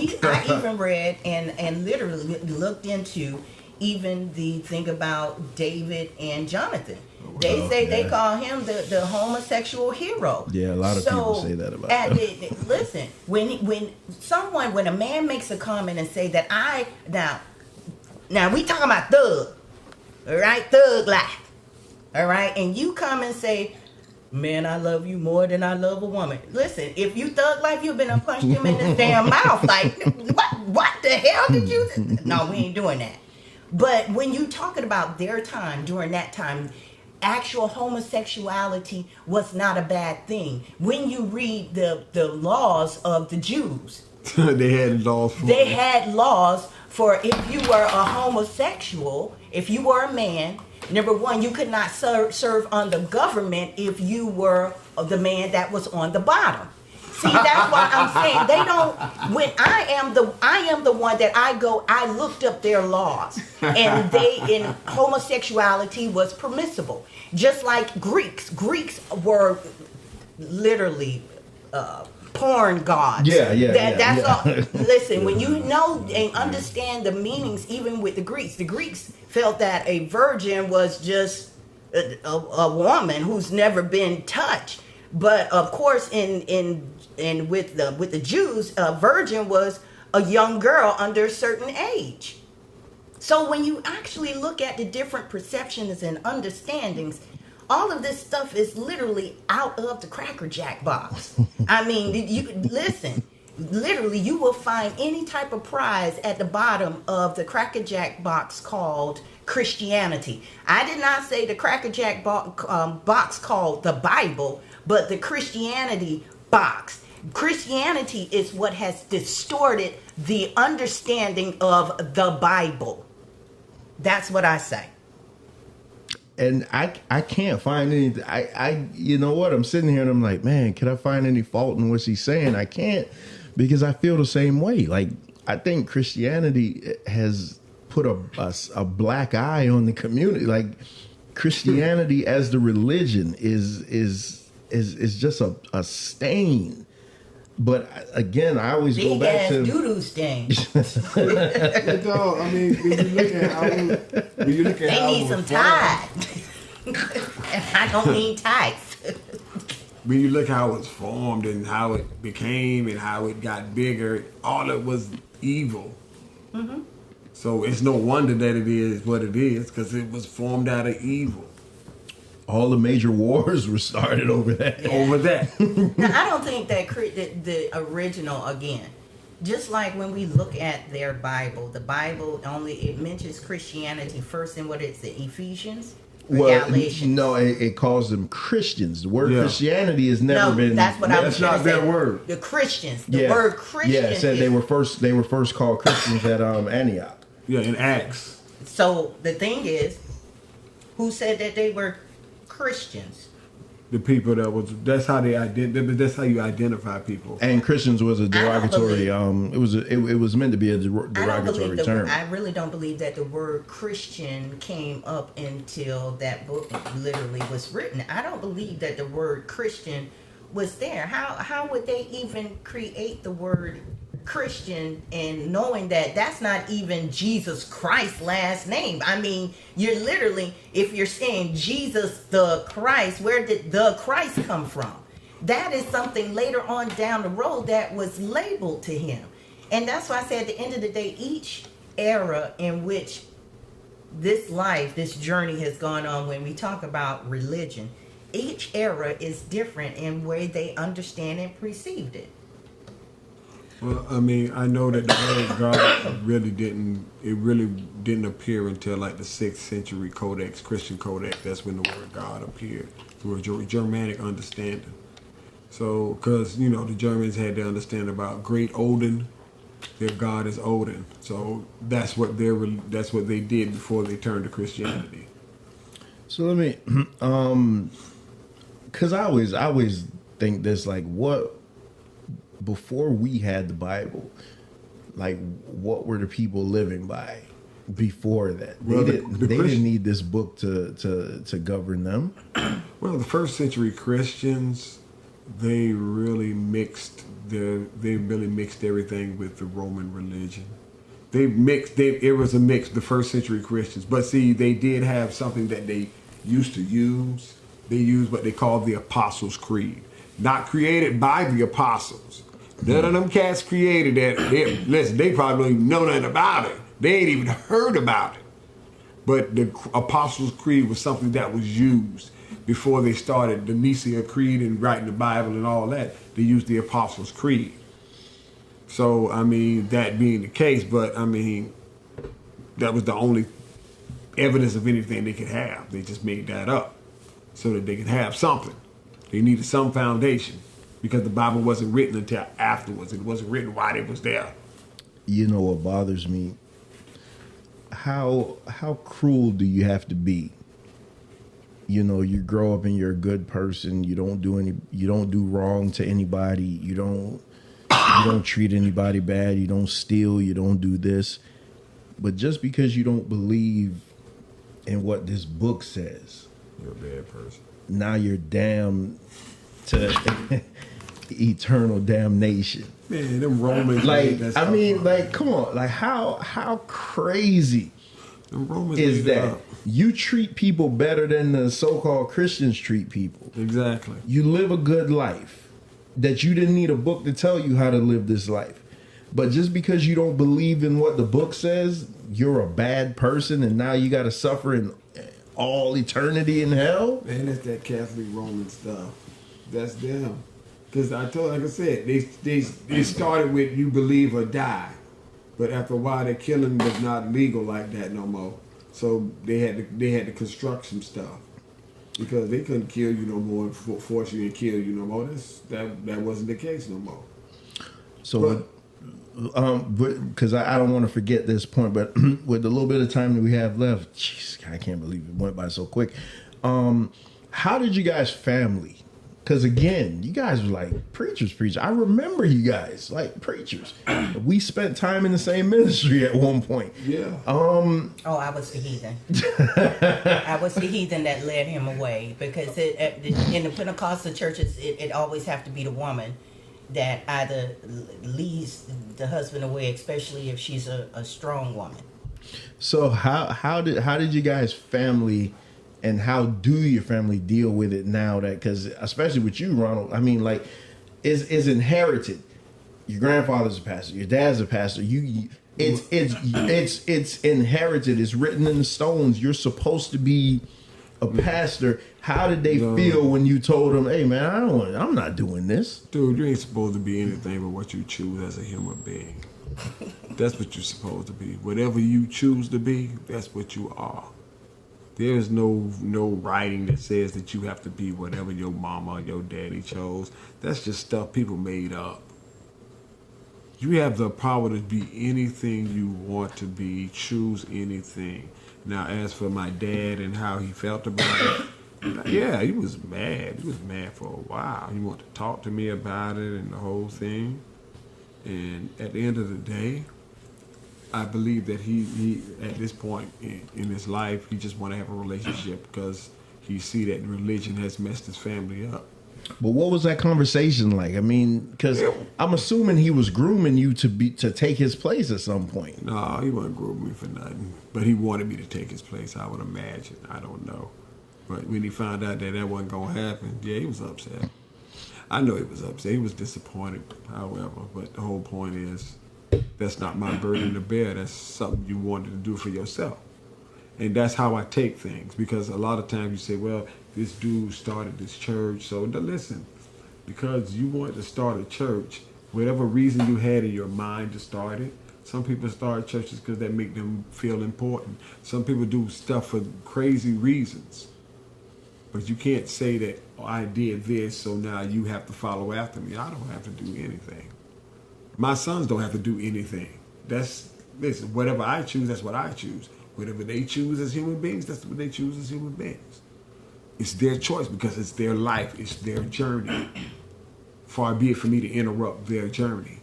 even read and literally looked into even the thing about David and Jonathan. They say they call him the homosexual hero. Yeah, a lot of people say that about him. Listen, when a man makes a comment and say that now we talking about thug, all right, thug life, all right, and you come and say, man, I love you more than I love a woman. Listen, if you thug life, you've been punched him in his damn mouth. Like, what the hell did you? No, we ain't doing that. But when you talking about their time, during that time, actual homosexuality was not a bad thing. When you read the laws of the Jews, they had laws for if you were a homosexual, if you were a man. Number one, you could not serve on the government if you were the man that was on the bottom. See, that's why I'm saying they don't. When I am the one that I looked up their laws, and homosexuality was permissible, just like Greeks. Greeks were literally porn gods. That's all. Listen, when you know and understand the meanings, even with the Greeks felt that a virgin was just a woman who's never been touched. But of course, with the Jews, a virgin was a young girl under a certain age. So when you actually look at the different perceptions and understandings, all of this stuff is literally out of the Cracker Jack box. I mean, you listen. Literally, you will find any type of prize at the bottom of the Cracker Jack box called Christianity. I did not say the Cracker Jack box called the Bible, but the Christianity box. Christianity is what has distorted the understanding of the Bible. That's what I say. And I can't find anything. I you know what? I'm sitting here and I'm like, man, can I find any fault in what she's saying? I can't, because I feel the same way. Like, I think Christianity has put a black eye on the community. Like, Christianity as the religion is just a stain. But again, I always go back to doo-doo stain. I mean, when you look at they need some Tide. And I don't need tights. When you look how it's formed and how it became and how it got bigger, all it was evil. Mm-hmm. So it's no wonder that it is what it is, because it was formed out of evil. All the major wars were started over that. Yeah. Over that. Now, I don't think that the original, again, just like when we look at their Bible, the Bible it mentions Christianity first in what it's the Ephesians. Galatians. No, it calls them Christians. The word Christianity has never been. That's what I was not their word. The Christians. The word Christian. Yeah, it said they were first called Christians at Antioch. Yeah, in Acts. So the thing is, who said that they were Christians? The people that's how you identify people. And Christians was a derogatory. It was meant to be a derogatory term. I really don't believe that the word Christian came up until that book literally was written. I don't believe that the word Christian was there. How would they even create the word Christian and knowing that that's not even Jesus Christ's last name. I mean, you're literally, if you're saying Jesus the Christ, where did the Christ come from? That is something later on down the road that was labeled to him. And that's why I say at the end of the day, each era in which this life, this journey has gone on, when we talk about religion, each era is different in way they understand and perceived it. Well, I mean, I know that the word God really didn't appear until like the 6th century Codex, Christian Codex. That's when the word God appeared through a Germanic understanding. So, because, the Germans had to understand about great Odin, their god is Odin. So that's what they did before they turned to Christianity. So let me, because I always think this, like, what, before we had the Bible, like, what were the people living by before that? They didn't need this book to govern them. Well, the first century Christians, they really mixed everything with the Roman religion. It was a mix, the first century Christians. But see, they did have something that they used to use. They used what they called the Apostles' Creed. Not created by the apostles. None of them cats created that. They probably don't even know nothing about it. They ain't even heard about it. But the Apostles' Creed was something that was used before they started the Nicene Creed and writing the Bible and all that. They used the Apostles' Creed. So, I mean, that being the case, but, I mean, that was the only evidence of anything they could have. They just made that up so that they could have something. They needed some foundation because the Bible wasn't written until afterwards. It wasn't written while it was there. You know what bothers me? How cruel do you have to be? You grow up and you're a good person. You don't do wrong to anybody. You don't treat anybody bad. You don't steal. You don't do this. But just because you don't believe in what this book says, you're a bad person. Now you're damned to eternal damnation. Man, them Romans. Come on. Like, how crazy them Romans is that? You treat people better than the so-called Christians treat people. Exactly. You live a good life that you didn't need a book to tell you how to live this life. But just because you don't believe in what the book says, you're a bad person and now you got to suffer in all eternity in hell? Man, that's that Catholic Roman stuff. That's them. Because like I said, they started with you believe or die. But after a while, the killing was not legal like that no more. So they had to construct some stuff because they couldn't kill you no more and force you to kill you no more. That wasn't the case no more. So, because I don't want to forget this point, but with the little bit of time that we have left, jeez, I can't believe it went by so quick. How did you guys family? Because again, you guys were like preachers. I remember you guys like preachers. We spent time in the same ministry at one point. Yeah. I was the heathen. I was the heathen that led him away because in the Pentecostal churches, it always have to be the woman that either leads the husband away, especially if she's a strong woman. So how did you guys family? And how do your family deal with it now? That because especially with you, Ronald, I mean, like, is inherited. Your grandfather's a pastor. Your dad's a pastor. It's inherited. It's written in the stones. You're supposed to be a pastor. How did they feel when you told them, "Hey, man, I'm not doing this"? Dude, you ain't supposed to be anything but what you choose as a human being. That's what you're supposed to be. Whatever you choose to be, that's what you are. There's no writing that says that you have to be whatever your mama or your daddy chose. That's just stuff people made up. You have the power to be anything you want to be, choose anything. Now, as for my dad and how he felt about it, yeah, he was mad. He was mad for a while. He wanted to talk to me about it and the whole thing. And at the end of the day, I believe that he at this point in his life, he just want to have a relationship because he see that religion has messed his family up. But what was that conversation like? I mean, because I'm assuming he was grooming you to take his place at some point. No, he wasn't grooming me for nothing. But he wanted me to take his place, I would imagine. I don't know. But when he found out that wasn't going to happen, yeah, he was upset. I know he was upset. He was disappointed, however. But the whole point is, that's not my burden to bear. That's something you wanted to do for yourself. And that's how I take things. Because a lot of times you say, well, this dude started this church. So listen, because you wanted to start a church, whatever reason you had in your mind to start it, some people start churches because that make them feel important. Some people do stuff for crazy reasons. But you can't say that, oh, I did this, so now you have to follow after me. I don't have to do anything. My sons don't have to do anything. Listen, whatever I choose, that's what I choose. Whatever they choose as human beings, that's what they choose as human beings. It's their choice because it's their life. It's their journey. Far be it for me to interrupt their journey.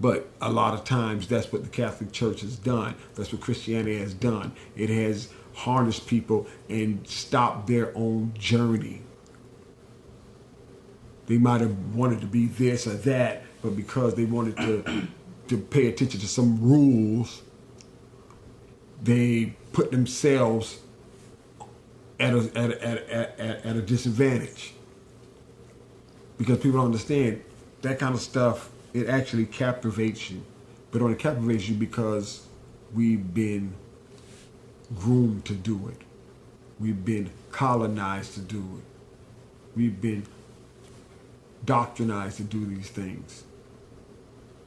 But a lot of times, that's what the Catholic Church has done. That's what Christianity has done. It has harnessed people and stopped their own journey. They might have wanted to be this or that, but because they wanted to pay attention to some rules, they put themselves at a disadvantage. Because people don't understand that kind of stuff. It actually captivates you, but it only captivates you because we've been groomed to do it. We've been colonized to do it. We've been doctrinized to do these things.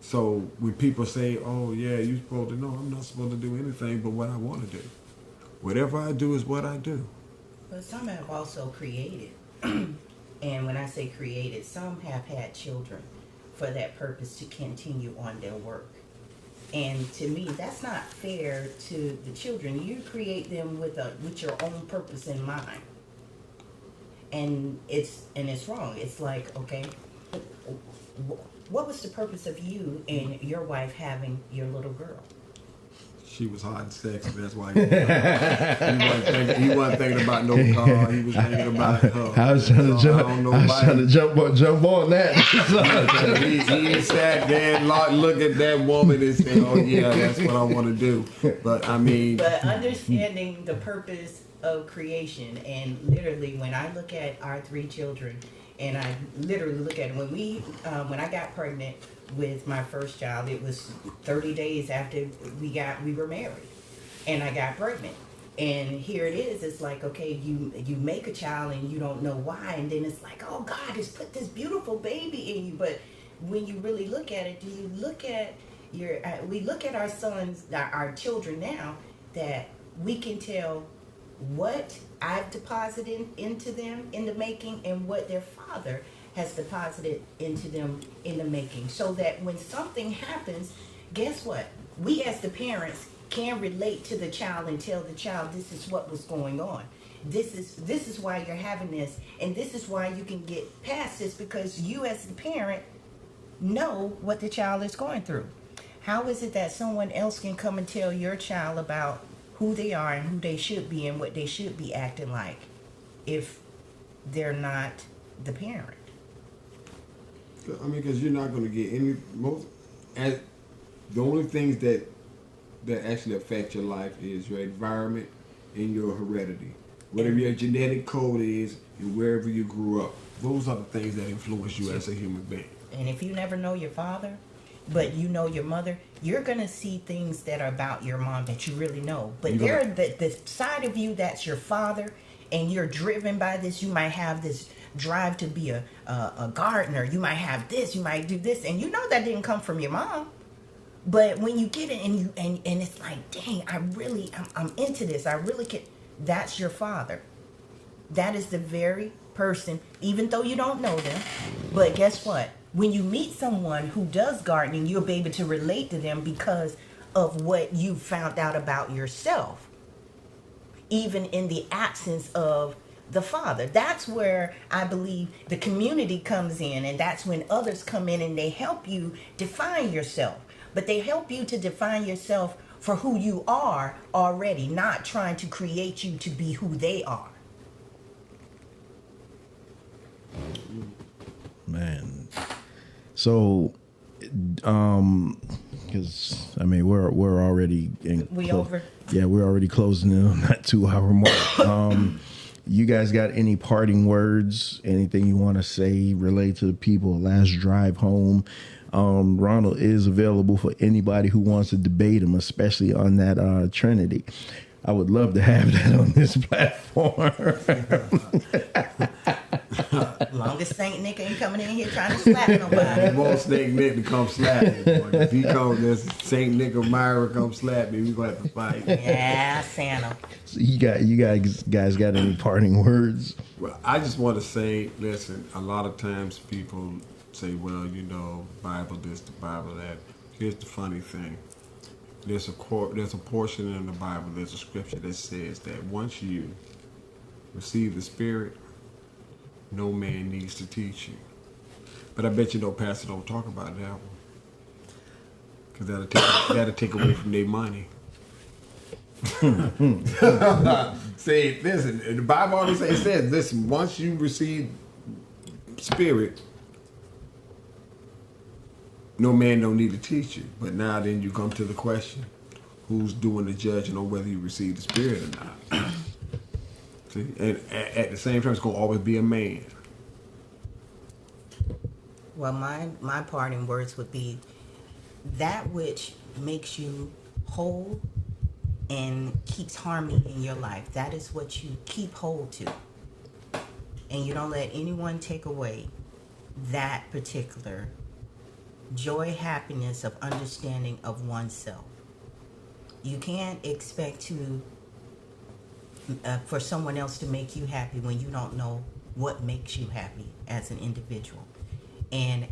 So when people say, oh yeah, you're supposed to know, I'm not supposed to do anything but what I want to do. Whatever I do is what I do. But some have also created. And when I say created, some have had children for that purpose to continue on their work. And to me, that's not fair to the children. You create them with your own purpose in mind. And it's wrong. It's like, okay, what was the purpose of you and your wife having your little girl? She was hot and sexy. That's why he wasn't thinking about no car. He was thinking about her. I was trying to jump on that. he sat there and looked at that woman and said, "Oh yeah, that's what I want to do." But I mean, but understanding the purpose of creation, and literally, when I look at our 3 children, and I literally look at it, when I got pregnant with my first child, it was 30 days after we were married, and I got pregnant. And here it is. It's like, okay, you make a child and you don't know why, and then it's like, oh God has put this beautiful baby in you. But when you really look at it, do you look at we look at our sons, our children now, that we can tell what I've deposited into them in the making and what their father has deposited into them in the making, so that when something happens, guess what? We as the parents can relate to the child and tell the child, this is what was going on. This is why you're having this, and this is why you can get past this, because you as the parent know what the child is going through. How is it that someone else can come and tell your child about who they are and who they should be and what they should be acting like if they're not the parent? I mean, because you're not going to get the only things that actually affect your life is your environment and your heredity. Whatever your genetic code is and wherever you grew up. Those are the things that influence you as a human being. And if you never know your father, but you know your mother, you're going to see things that are about your mom that you really know. But there, the side of you that's your father, and you're driven by this. You might have this drive to be a gardener. You might have this. You might do this. And you know that didn't come from your mom. But when you get it and it's like, dang, I'm into this. I really can. That's your father. That is the very person, even though you don't know them. But guess what? When you meet someone who does gardening, you'll be able to relate to them because of what you found out about yourself, even in the absence of the father. That's where I believe the community comes in, and that's when others come in and they help you define yourself. But they help you to define yourself for who you are already, not trying to create you to be who they are. Man. So, because I mean we're already over. Yeah, we're already closing in on that 2-hour mark. You guys got any parting words? Anything you want to say related to the people? Last drive home. Ronald is available for anybody who wants to debate him, especially on that Trinity. I would love to have that on this platform. Longest Saint Nick ain't coming in here trying to slap nobody. You want Saint Nick to come slap me. Boy. If he comes, this Saint Nick or Myra come slap me, we gonna have to fight. Yeah, Santa. So you guys got any parting words? Well, I just want to say, listen, a lot of times people say, well, you know, Bible this, the Bible that. Here's the funny thing. There's a portion in the Bible, there's a scripture that says that once you receive the Spirit, no man needs to teach you. But I bet you no pastor don't talk about that one. Because that'll take away from their money. Say, listen, the Bible always says, listen, once you receive Spirit, no man don't need to teach you. But now then you come to the question, who's doing the judging on whether you receive the Spirit or not? See? And at the same time, it's going to always be a man. Well, my parting words would be that which makes you whole and keeps harmony in your life. That is what you keep hold to. And you don't let anyone take away that particular joy, happiness of understanding of oneself. You can't expect to for someone else to make you happy when you don't know what makes you happy as an individual. And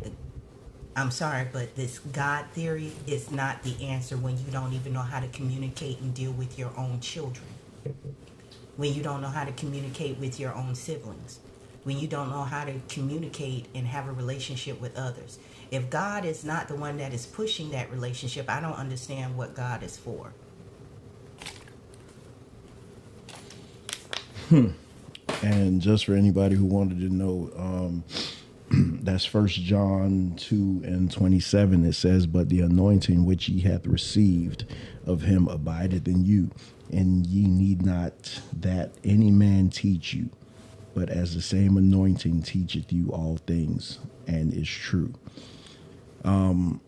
I'm sorry, but this God theory is not the answer when you don't even know how to communicate and deal with your own children. When you don't know how to communicate with your own siblings. When you don't know how to communicate and have a relationship with others. If God is not the one that is pushing that relationship, I don't understand what God is for. And just for anybody who wanted to know, that's 1 John 2:27. It says, but the anointing which ye hath received of him abideth in you, and ye need not that any man teach you, but as the same anointing teacheth you all things, and is true. I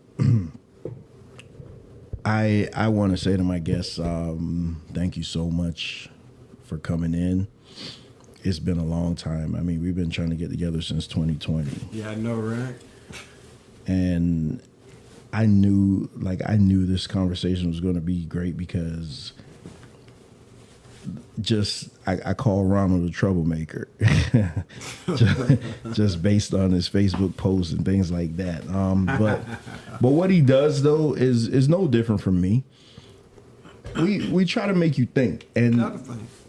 want to say to my guests, thank you so much for coming in. It's been a long time. I mean, we've been trying to get together since 2020. Yeah, I know, right? And I knew this conversation was going to be great because I call Ronald a troublemaker, just based on his Facebook posts and things like that. But what he does though is no different from me. We try to make you think, and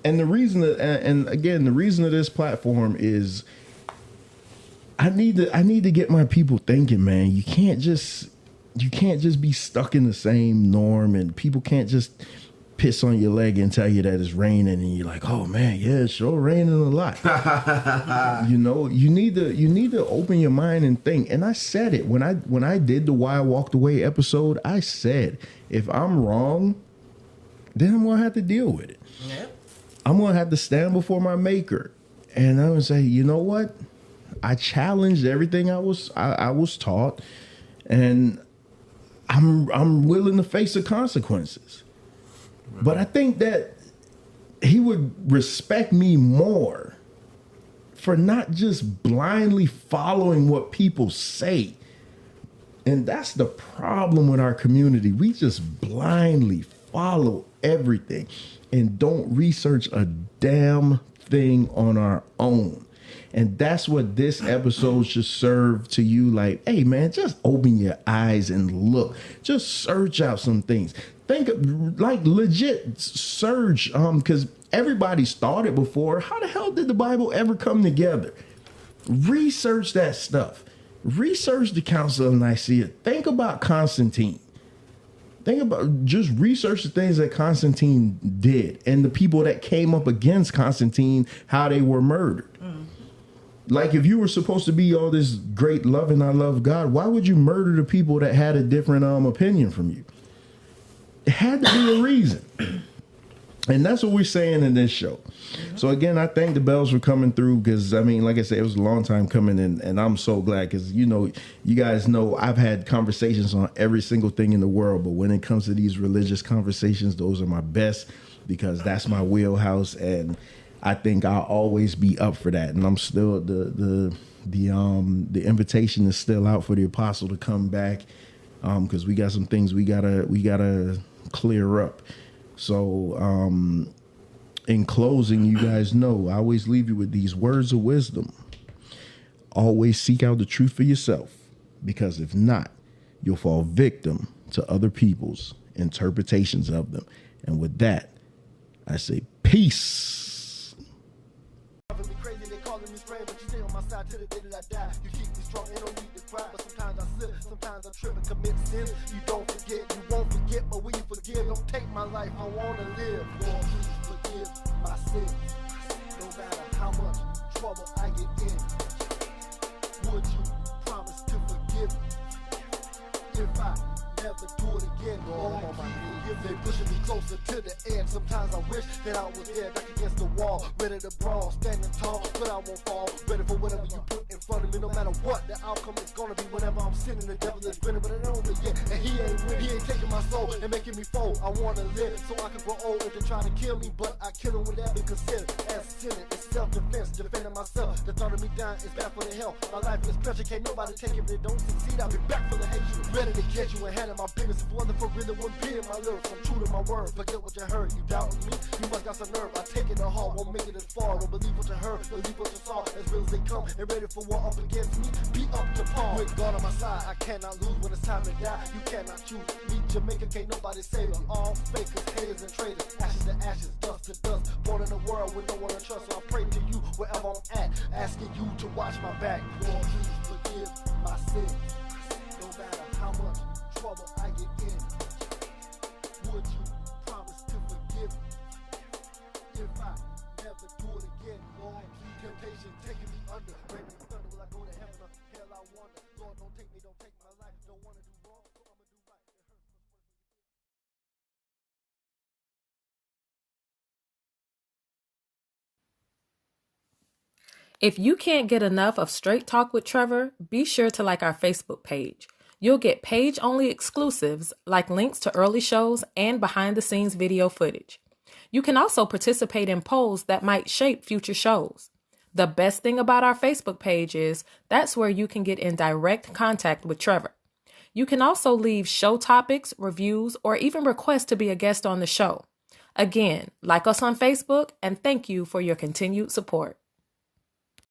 the reason the reason of this platform is I need to get my people thinking, man. You can't just be stuck in the same norm, and people can't just piss on your leg and tell you that it's raining, and you're like, oh man, yeah, it's sure raining a lot. You know, you need to open your mind and think. And I said it when I did the Why I Walked Away episode. I said, if I'm wrong, then I'm gonna have to deal with it. Yep. I'm gonna have to stand before my maker, and I'm gonna say, you know what? I challenged everything I was taught, and I'm willing to face the consequences. But I think that he would respect me more for not just blindly following what people say. And that's the problem with our community. We just blindly follow everything and don't research a damn thing on our own. And that's what this episode should serve to you. Like, hey man, just open your eyes and look. Just search out some things. Think like legit search, because everybody's thought it before. How the hell did the Bible ever come together? Research that stuff. Research the Council of Nicaea. Think about Constantine. Just research the things that Constantine did and the people that came up against Constantine, how they were murdered. Like, if you were supposed to be all this great love and I love God, why would you murder the people that had a different opinion from you? It had to be a reason. And that's what we're saying in this show. So again, I thank the Bells for coming through, because I mean, like I said, it was a long time coming, and I'm so glad, because you guys know I've had conversations on every single thing in the world, but when it comes to these religious conversations, those are my best, because that's my wheelhouse, and I think I'll always be up for that. And I'm still the invitation is still out for the apostle to come back, because we got some things we gotta clear up. So, in closing, you guys know I always leave you with these words of wisdom. Always seek out the truth for yourself, because if not, you'll fall victim to other people's interpretations of them. And with that, I say peace. Driving me crazy, they calling me strange, but you stay on my side till the day that I die. You keep me strong, ain't no need to cry, but sometimes I slip, sometimes I trip and commit sin. You don't forget, you won't forget, but when you forgive, don't take my life, I wanna live. Lord, please forgive my sins, no matter how much trouble I get in. Would you promise to forgive me if I never do it again? Lord, please forgive me, pushing me closer to the edge. Sometimes I wish that I was there, back against the wall, ready to brawl, standing tall, but I won't fall. Ready for whatever you put in front of me, no matter what the outcome is gonna be. Whenever I'm sinning, the devil is grinning, but I don't know yet. And he ain't winning, he ain't taking my soul and making me fold. I wanna live so I can grow old. If they try to kill me, but I kill him with that, because sin as sinning is self-defense, defending myself. The thought of me dying is bad for the health. My life is precious, can't nobody take it. If they don't succeed, I'll be back for the hate you, ready to catch you and handle my business. If it wasn't for really wouldn't be in my lyrics. I'm true to my word, forget what you heard. You doubting me? You must got some nerve. I take it to heart, won't make it as far. Don't believe what you heard, believe what you saw. As real as they come, and ready for war up against me. Be up to par. With God on my side, I cannot lose when it's time to die. You cannot choose me, Jamaica, can't nobody save me. All fakers, haters, and traitors. Ashes to ashes, dust to dust. Born in a world with no one to trust, so I pray to you wherever I'm at, asking you to watch my back. Lord, please forgive my sins, no matter how much trouble I get in. Would you promise to forgive me if I never do it again? Lord, temptation taking me under, raining thunder, will I go to heaven or hell? I wonder. Lord, don't take my life. Don't wanna do wrong, so I'ma do right. It hurts much more. If you can't get enough of Straight Talk with Trevor, be sure to like our Facebook page. You'll get page-only exclusives like links to early shows and behind-the-scenes video footage. You can also participate in polls that might shape future shows. The best thing about our Facebook page is that's where you can get in direct contact with Trevor. You can also leave show topics, reviews, or even request to be a guest on the show. Again, like us on Facebook, and thank you for your continued support.